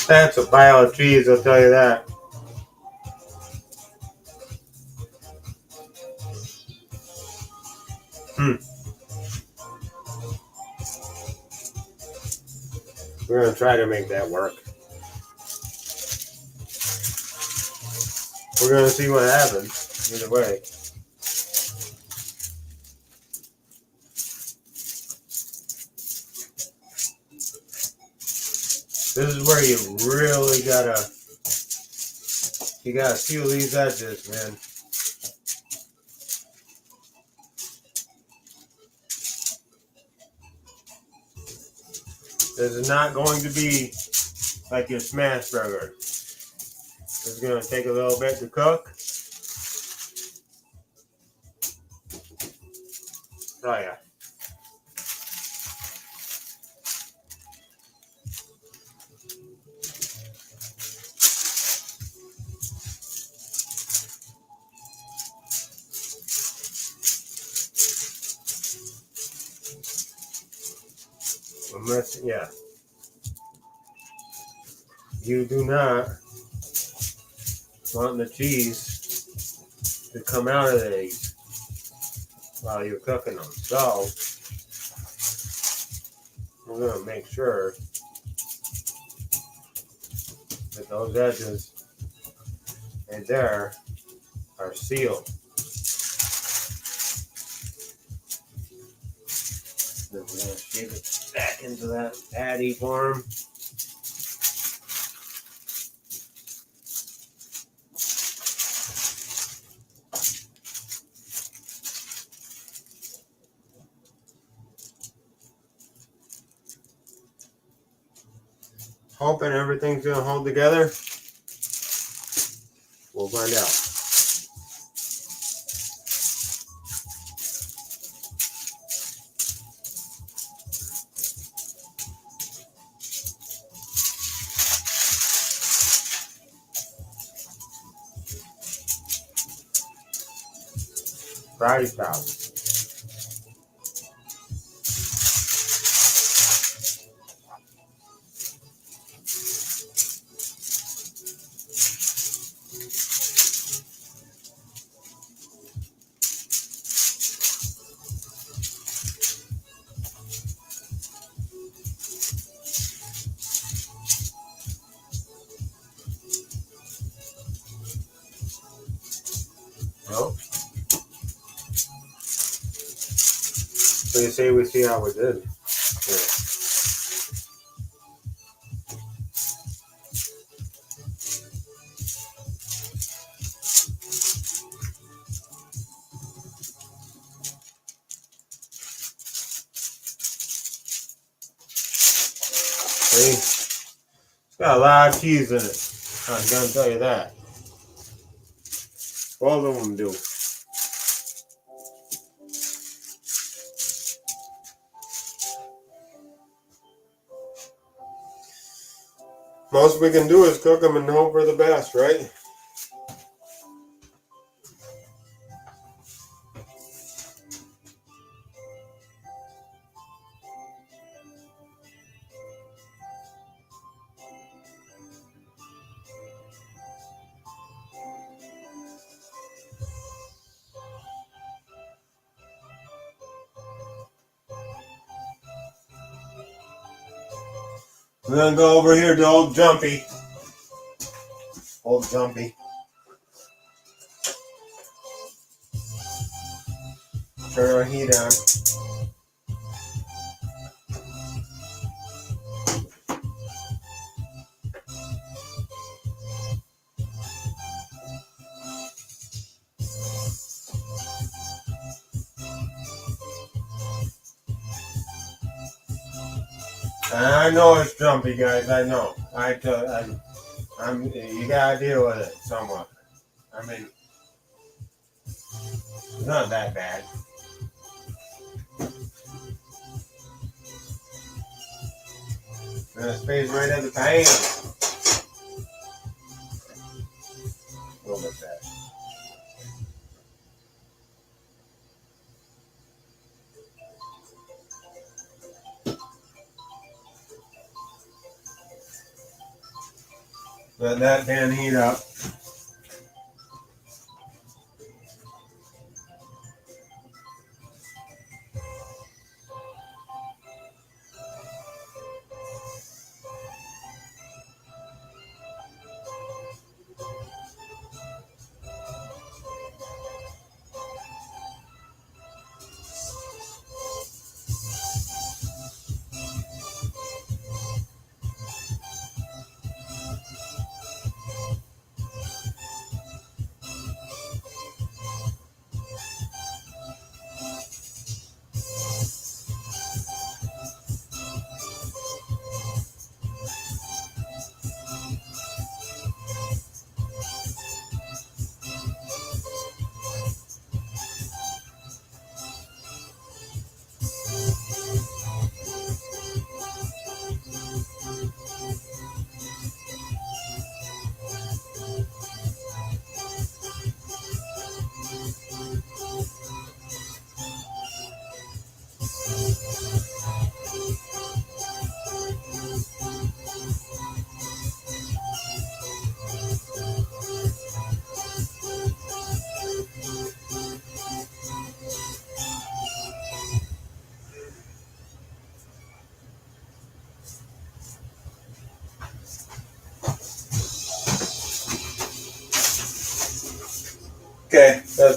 That's a pile of cheese, I'll tell you that. We're going to try to make that work. We're going to see what happens either way. This is where you really gotta seal these edges, man. This is not going to be like your smash burger. This is going to take a little bit to cook. Oh yeah. Unless, yeah. You do not want the cheese to come out of these while you're cooking them. So, we're going to make sure that those edges right there are sealed. Then we're going to shave it back into that patty form. Hoping everything's going to hold together. We'll find out. Friday style. Well, so you say we see how we did. Yeah. See? It's got a lot of cheese in it. I'm gonna tell you that. Both of them do. Most we can do is cook them and hope for the best, right? We're gonna go over here to Old Jumpy. Old Jumpy. Turn our heat on. I know it's jumpy, guys. I know. You gotta deal with it somewhat. I mean, it's not that bad. And it stays right in the pan. A little bit bad. Let that pan heat up.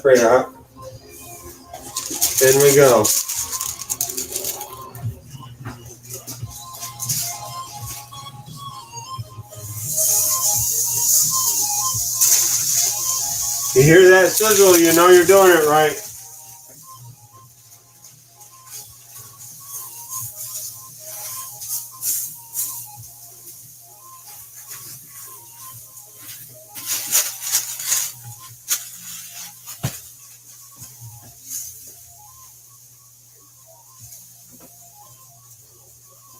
that's pretty hot. In we go. You hear that sizzle, you know you're doing it right.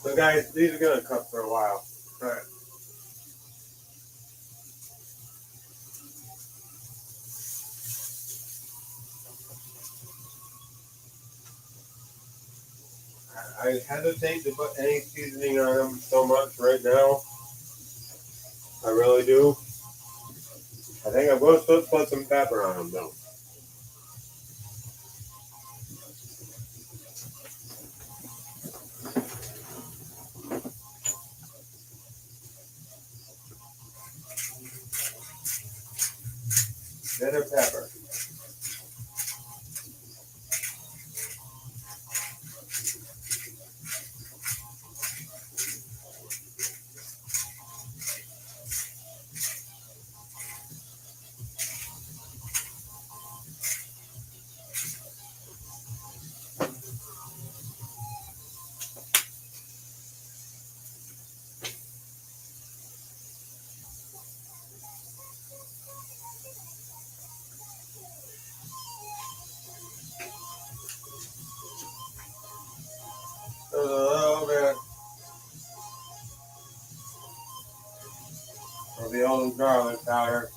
So guys, these are gonna cook for a while. All right. I hesitate to put any seasoning on them so much right now. I really do. I think I'm going to put some pepper on them though. Bit of pepper. A little bit of the old garlic powder.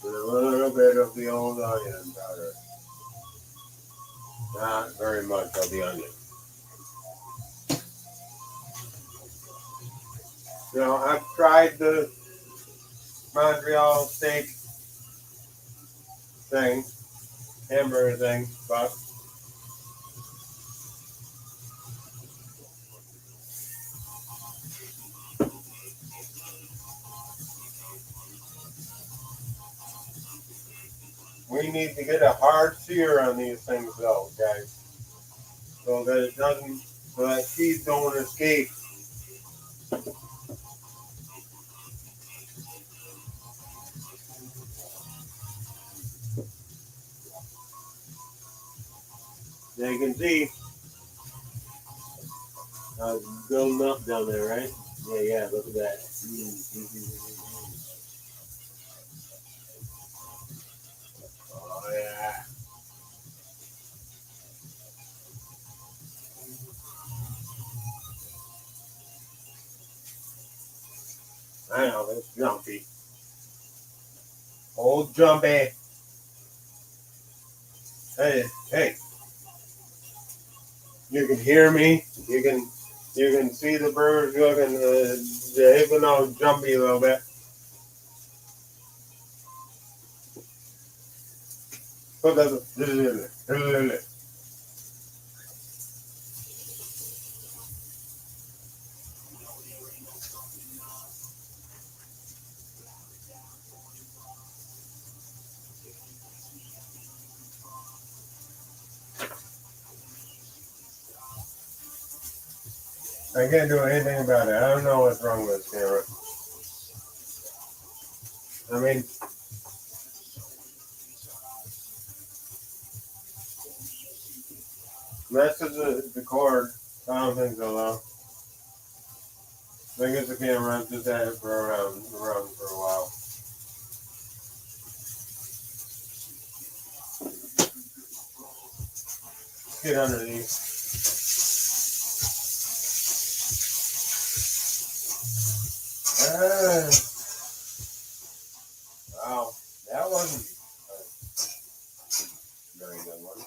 And a little bit of the old onion powder. Not very much of the onion. You know, I've tried the Montreal steak thing, hamburger thing, but we need to get a hard sear on these things though, guys. So that it doesn't, so that cheese don't escape. Now you can see building up down there, right? Yeah, look at that. Oh yeah. I know, it's jumpy. Old jumpy. Hey. You can hear me. You can see the birds looking, even though jumpy a little bit. I can't do anything about it. I don't know what's wrong with this camera. I mean, messes the cord. I don't think so though. I think it's the camera. I've just had it for around for a while. Get underneath. Wow, that wasn't a very good one.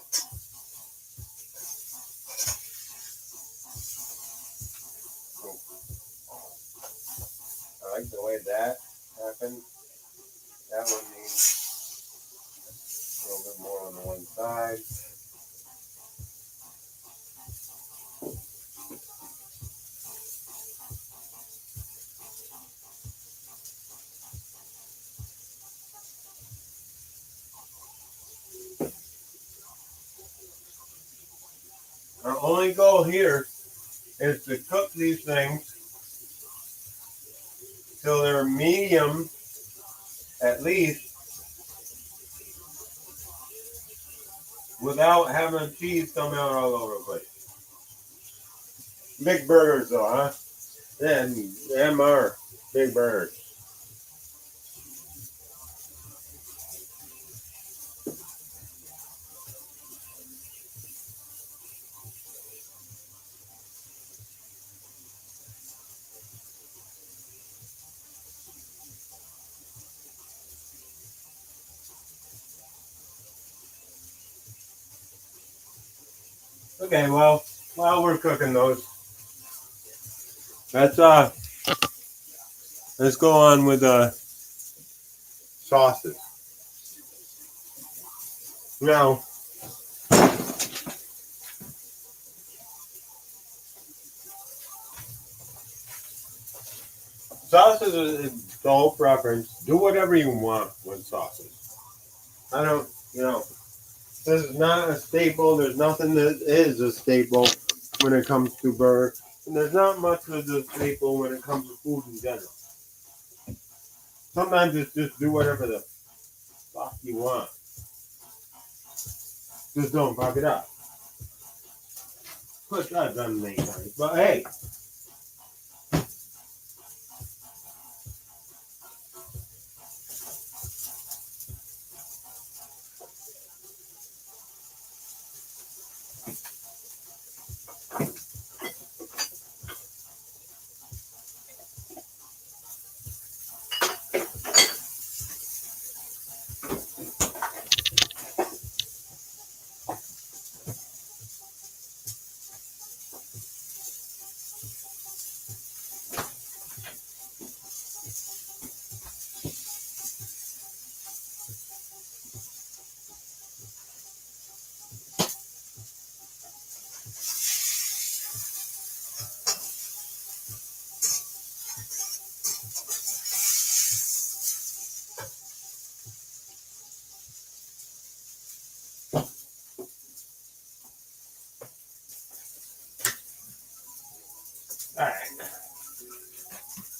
I like the way that happened. That one needs a little bit more on the one side. Our only goal here is to cook these things till they're medium, at least, without having cheese come out all over the place. Big burgers, though, huh? Yeah, them are big burgers. Okay, well, while we're cooking those, let's go on with sauces. Now, sauces is the whole preference. Do whatever you want with sauces. I don't, this is not a staple. There's nothing that is a staple when it comes to burger. And there's not much of a staple when it comes to food in general. Sometimes it's just do whatever the fuck you want. Just don't fuck it up. Push I've done many times. But hey. Alright.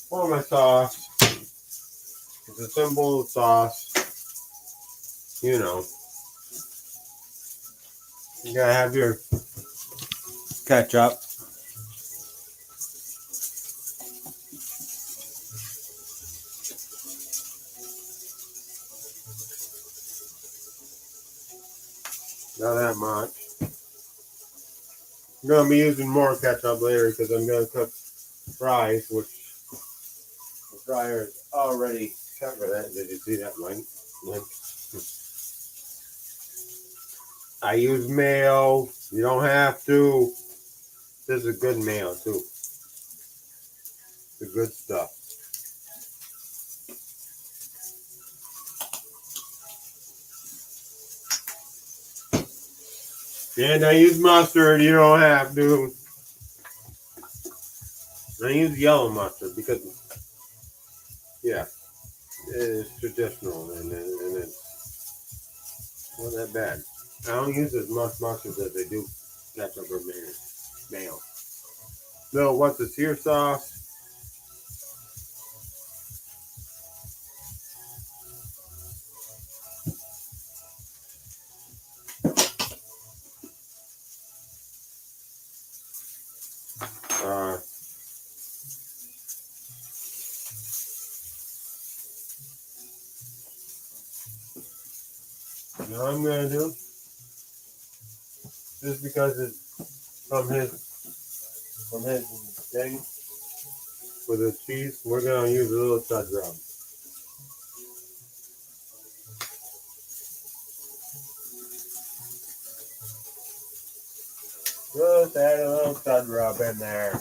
For my sauce. It's a simple sauce. You know. You gotta have your ketchup. Not that much. I'm gonna be using more ketchup later because I'm gonna cook fries, which the fryer is already covered. That did you see that link? I use mayo. You don't have to. This is good mayo too. The good stuff. And I use mustard. You don't have to. I use yellow mustard because, yeah, it's traditional and it's not that bad. I don't use as much mustard as I do ketchup or mayo. So what's the sear sauce? You know what I'm gonna do? Just because it's from his thing with the cheese, we're gonna use a little stud rub. Just add a little stud rub in there.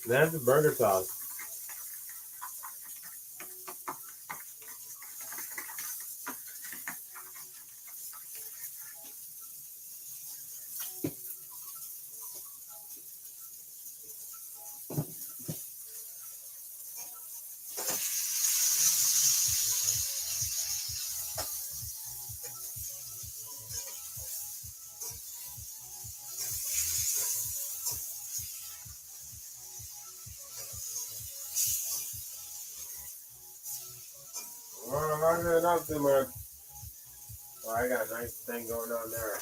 That's the burger sauce. charging it up too much. Well, I got a nice thing going on there.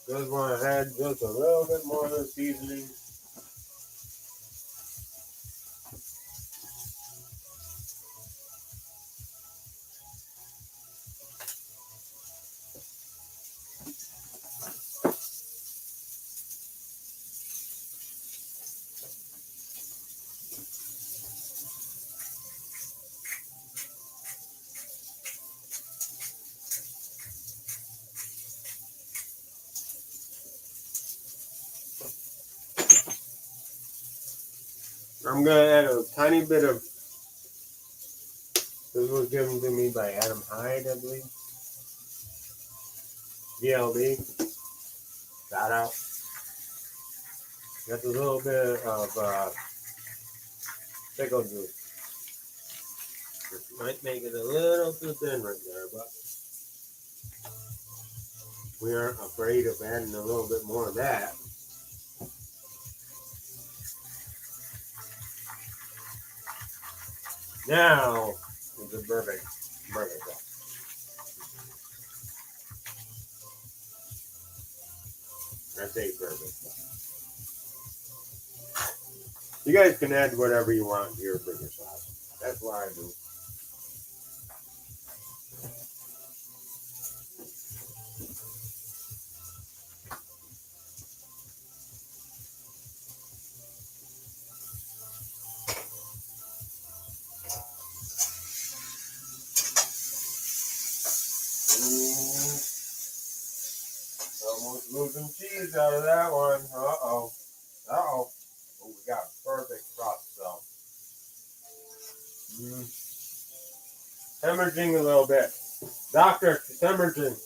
Just want to add just a little bit more of the seasoning. I'm going to add a tiny bit of, this was given to me by Adam Hyde, I believe. GLD. Shout out. Just a little bit of pickle juice. This might make it a little too thin right there, but we aren't afraid of adding a little bit more of that. Now, it's a perfect sauce. I say perfect. You guys can add whatever you want to your burger sauce. That's what I do. Almost losing cheese out of that one. Uh-oh. Uh-oh. Oh, we got a perfect crust, though. Hemorrhaging a little bit. Doctor, she's hemorrhaging.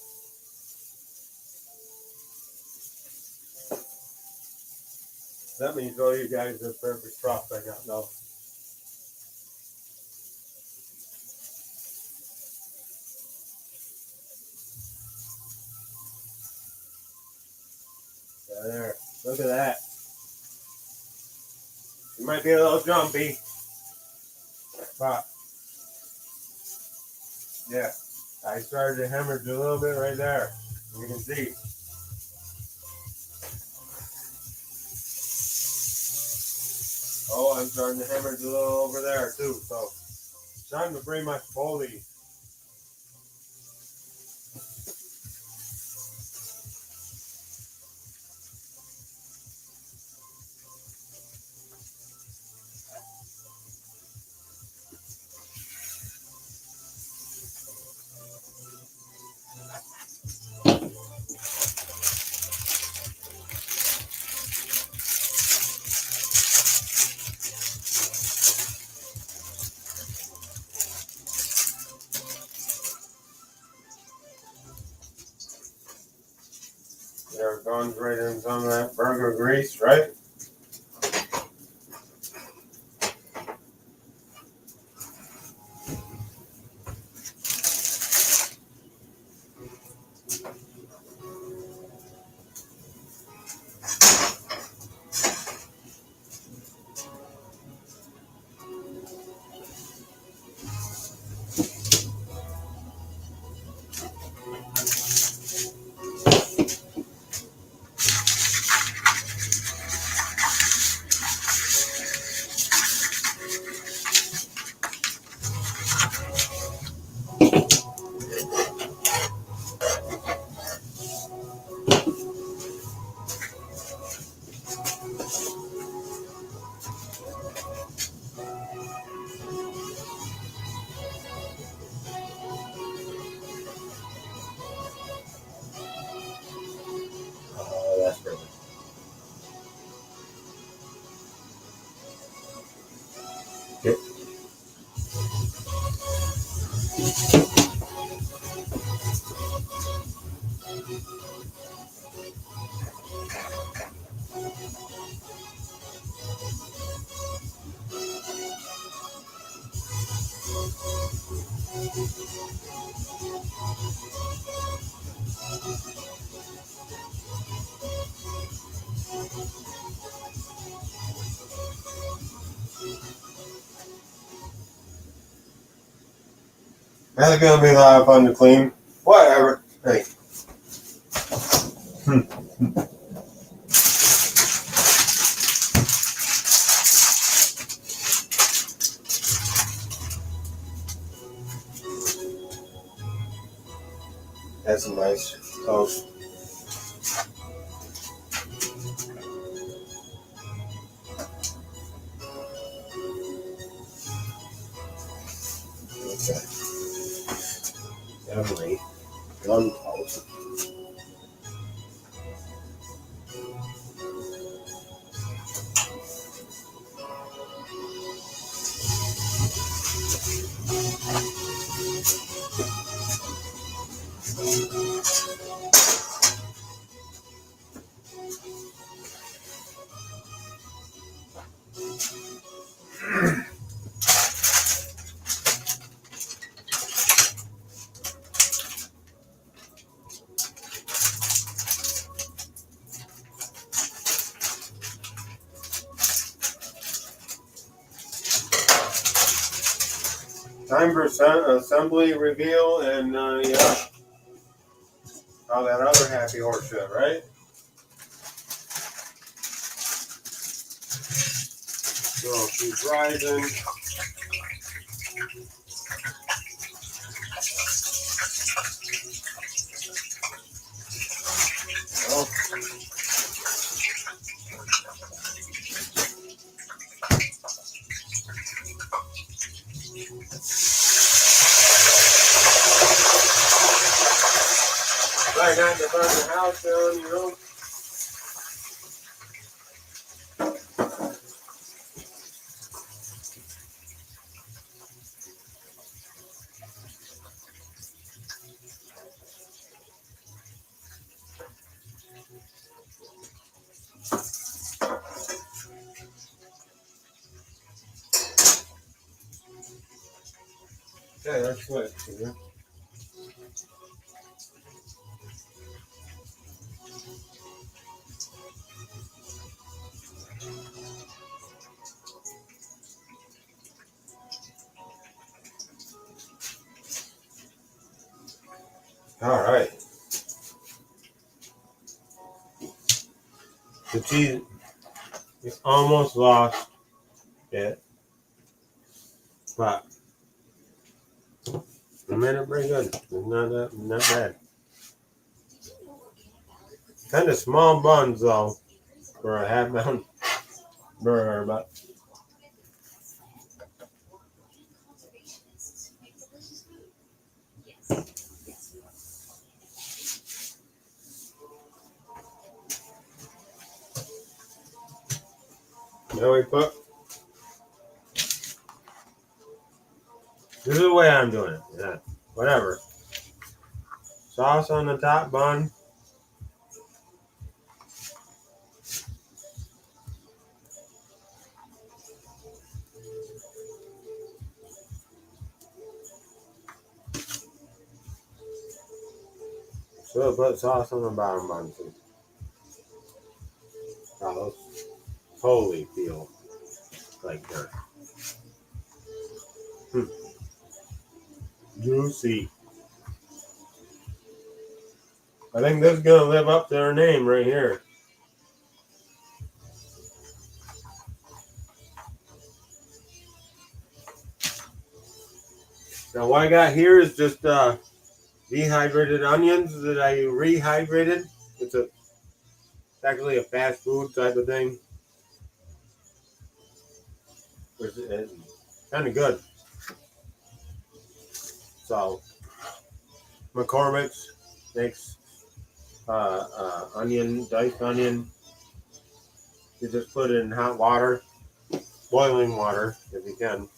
Let me show you guys the perfect crust I got, though. There. Look at that. You might be a little jumpy. But yeah, I started to hemorrhage a little bit right there. You can see. Oh, I'm starting to hemorrhage a little over there too. So it's time to pretty much pull these. There it goes right in some of that burger grease, right? Oh, that's perfect. Yep. That's gonna be a lot of fun to clean. Whatever. Hey. That's a nice toast. Okay. Definitely gun toast. Time for assembly reveal and yeah, all that other happy horse shit, right? So she's rising. Oh. Try not to burn the house down, you know. Okay, that's good. Yeah. All right. The cheese is almost lost it, but it made it pretty good. It's not bad. Kind of small buns though for a half pound burger, but there we put. This is the way I'm doing it. Yeah, whatever. Sauce on the top bun. So put sauce on the bottom bun too. Wow, those totally feel like dirt. Juicy. I think this is gonna live up to their name right here. Now what I got here is just dehydrated onions that I rehydrated. It's actually a fast food type of thing. It's kind of good. So McCormick's makes onion, diced onion. You just put it in hot water, boiling water if you can.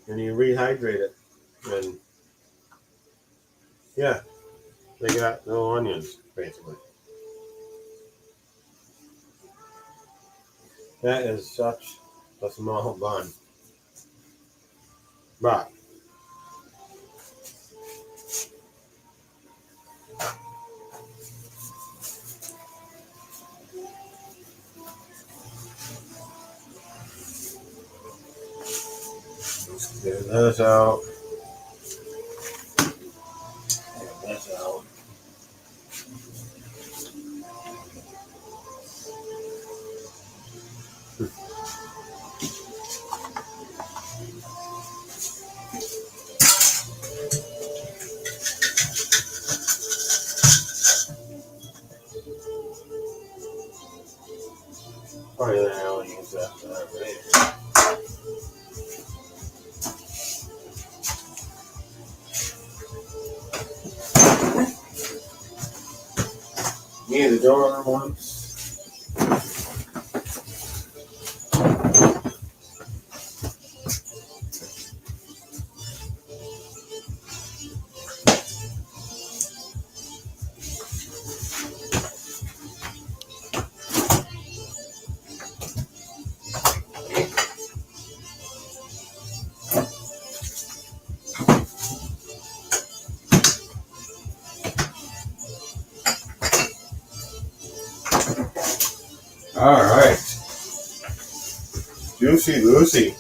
And you rehydrate it. And yeah, they got no onions, basically. That is such a small bun. But Get this out. Get this out. Probably the hell use that for that, right? Me the door once. All right. Juicy Lucy.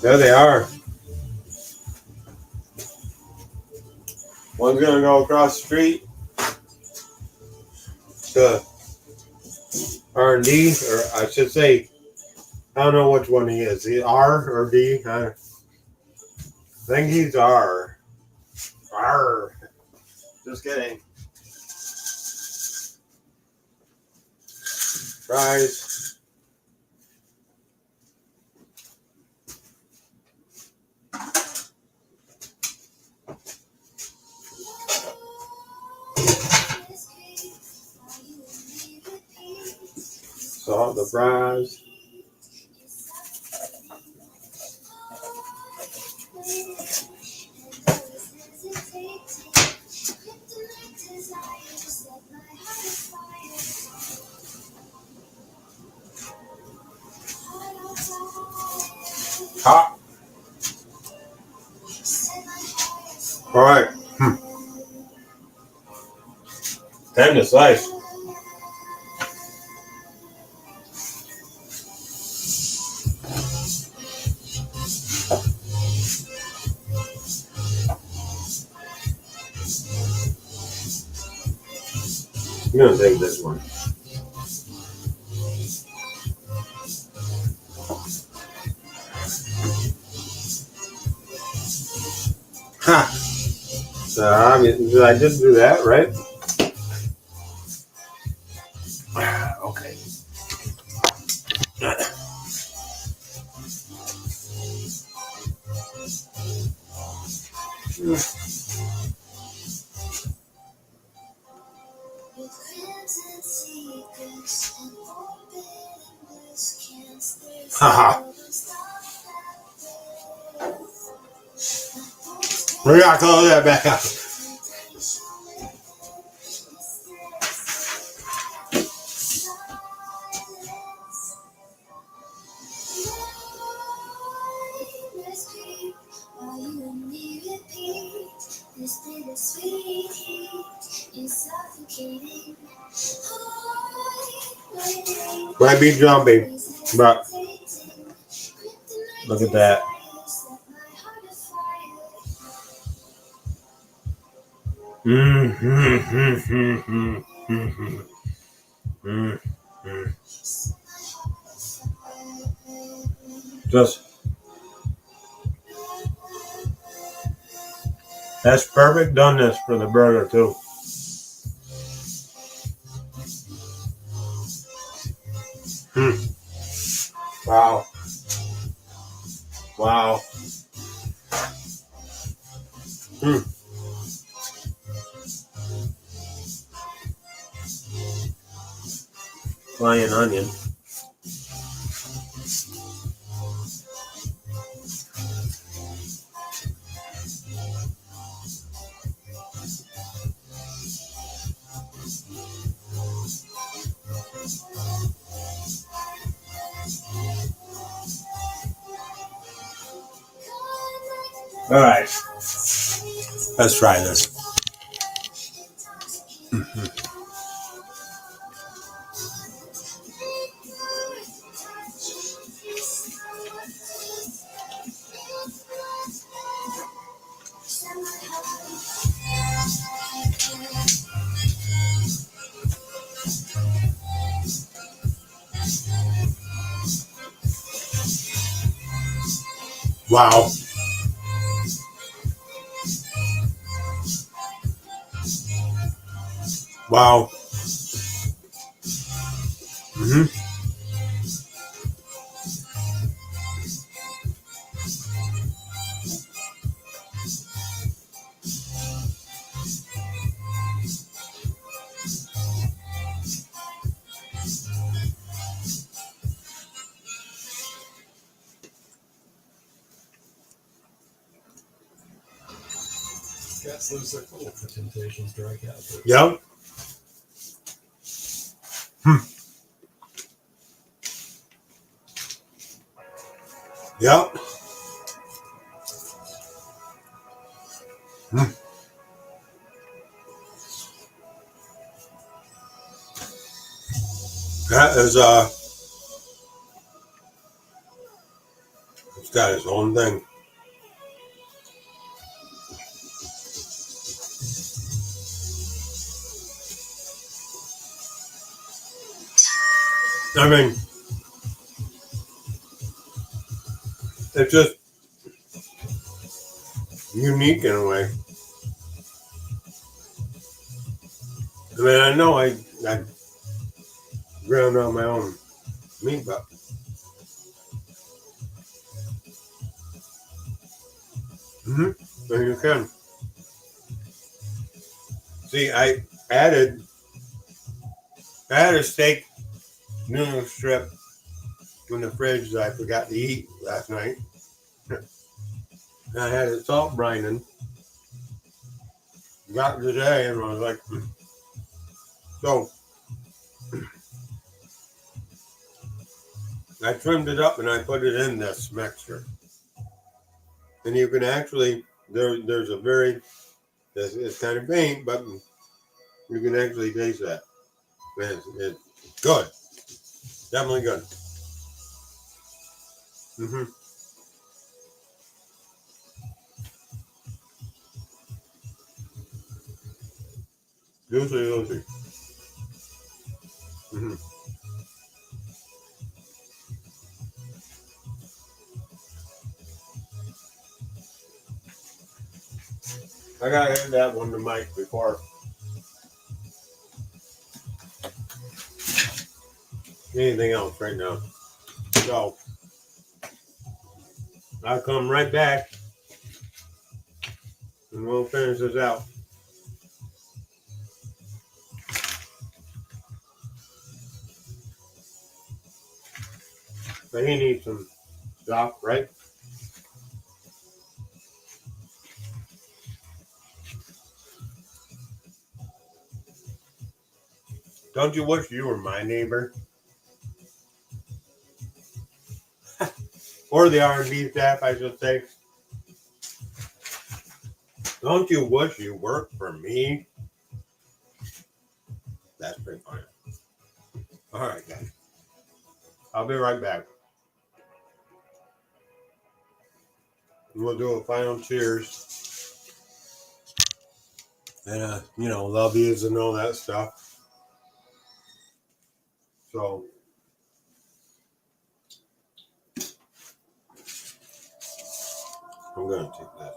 There they are. One's gonna go across the street to R&D, or I should say, I don't know which one he is. He R or D? I think he's R. R. Just kidding. Fries. Salt the fries. Hot. All right. Time to slice. I'm gonna take this one. Ha! So, I mean, did I just do that, right? Okay. Haha. We gotta close that back up. Might be jumping, but look at that. Just that's perfect doneness for the burger too. Wow. Wow. Flying onion. All right, let's try this. Wow. Wow. Mm-hmm.
Cats lose their cool for Temptations dry cat food.
Yep. Yep. That is it's got its own thing. I mean, it's just unique in a way. I mean, I know I ground out my own meat, but there you can. See, I added a steak noodle strip in the fridge that I forgot to eat last night. I had it salt brining. Got it today, and I was like, so I trimmed it up and I put it in this mixture. And you can actually, there's a very, it's kind of faint, but you can actually taste that. It's good. Definitely good. Mm-hmm. Juicy. Mm-hmm. I gotta hand that one to Mike before anything else right now. So I'll come right back and we'll finish this out. But he needs some stuff, right? Don't you wish you were my neighbor? Or the R&B staff, I should say. Don't you wish you worked for me? That's pretty funny. All right, guys. I'll be right back. We'll do a final cheers. And, love yous and all that stuff. So, I'm going to take this.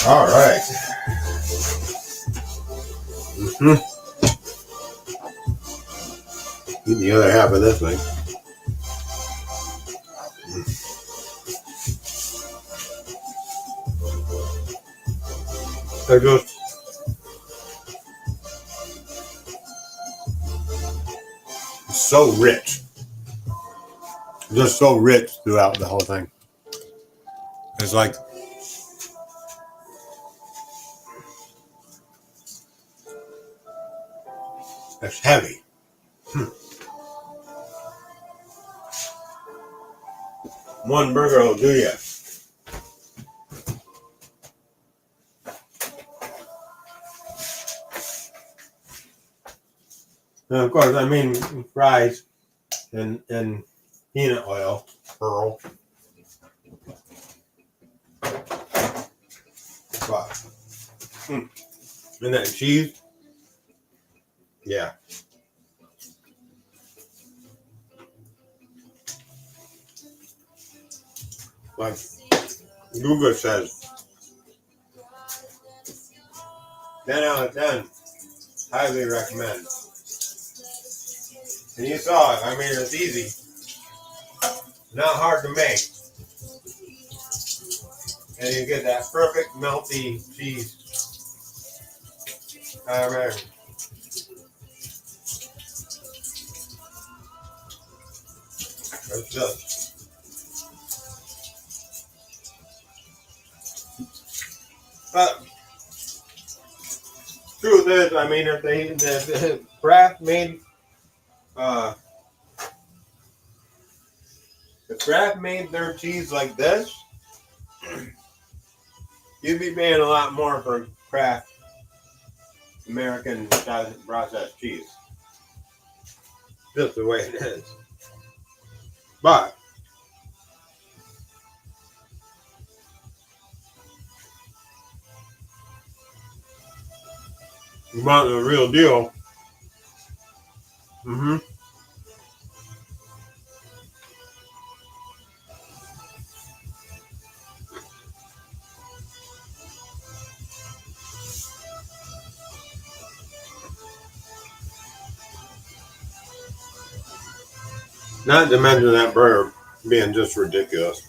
All right. Eat the other half of this thing. They're just so rich. Just so rich throughout the whole thing. It's like it's heavy. One burger will do you. And of course, I mean fries and peanut oil, pearl. But, and that cheese, yeah. Like Google says, 10 out of 10, highly recommend. And you saw it, I mean, it's easy, not hard to make. And you get that perfect melty cheese. I mean, it's just. But truth is, I mean, if the Kraft made if Kraft made their cheese like this, you'd be paying a lot more for Kraft American processed cheese. Just the way it is. But you want the real deal. Not to mention that burger being just ridiculous.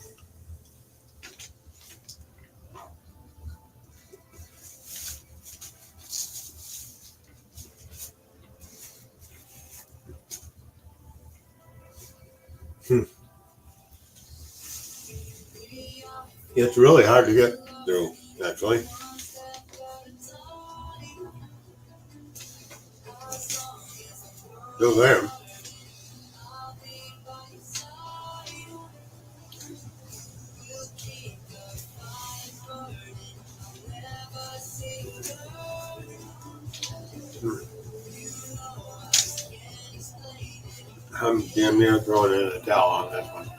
It's really hard to get through, actually. Still there. I'm damn near throwing in a towel on this one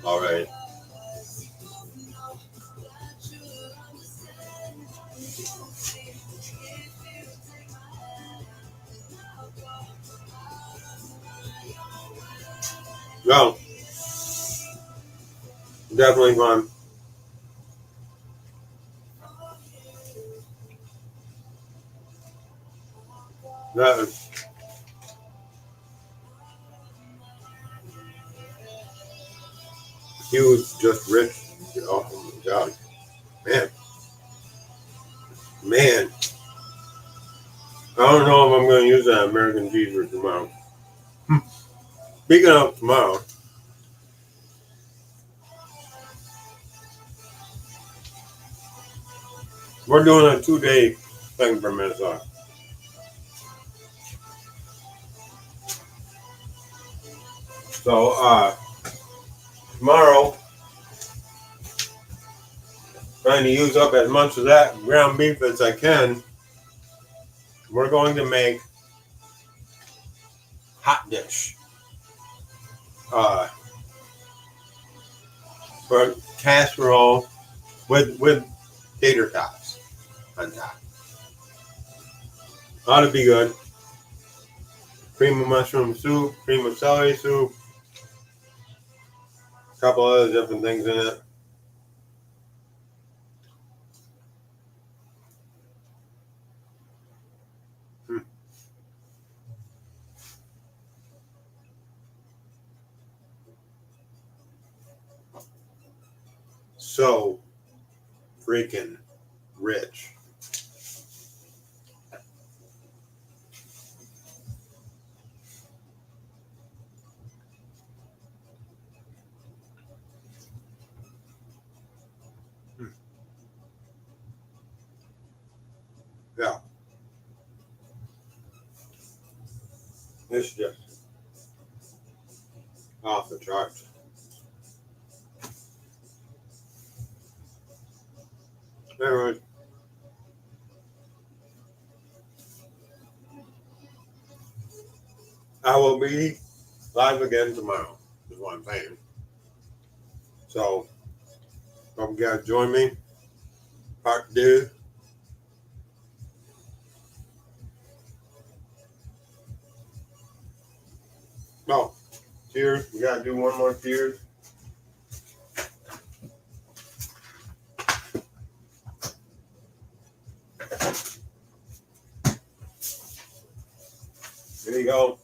already. Well, definitely fun. That is huge, just rich. Oh my God, man. Man, I don't know if I'm going to use that American cheese for tomorrow. Speaking of tomorrow, we're doing a 2-day thing for Minnesota. So, tomorrow, trying to use up as much of that ground beef as I can, we're going to make hot dish for casserole with tater tots on top. Ought to be good. Cream of mushroom soup, cream of celery soup, a couple other different things in it. So freaking rich. Yeah. It's just off the charts. Anyway, I will be live again tomorrow, is what I'm saying. So, hope you guys join me. Part 2. Oh, cheers. We gotta do one more cheers. There you go.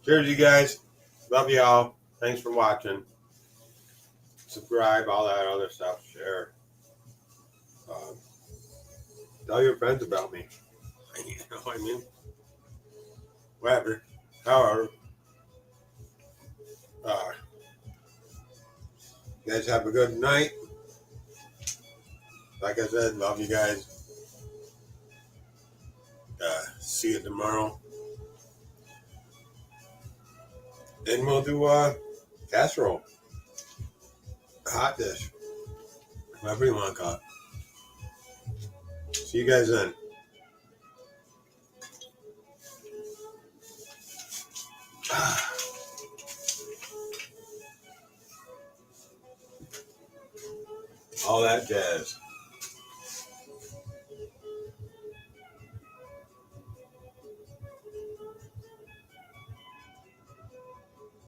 Cheers, you guys. Love y'all. Thanks for watching. Subscribe, all that other stuff. Share. Tell your friends about me. You know what I mean? Whatever. However. You guys have a good night. Like I said, love you guys. See you tomorrow. Then we'll do casserole. Hot dish. Whatever you want to call it. See you guys then. All that jazz.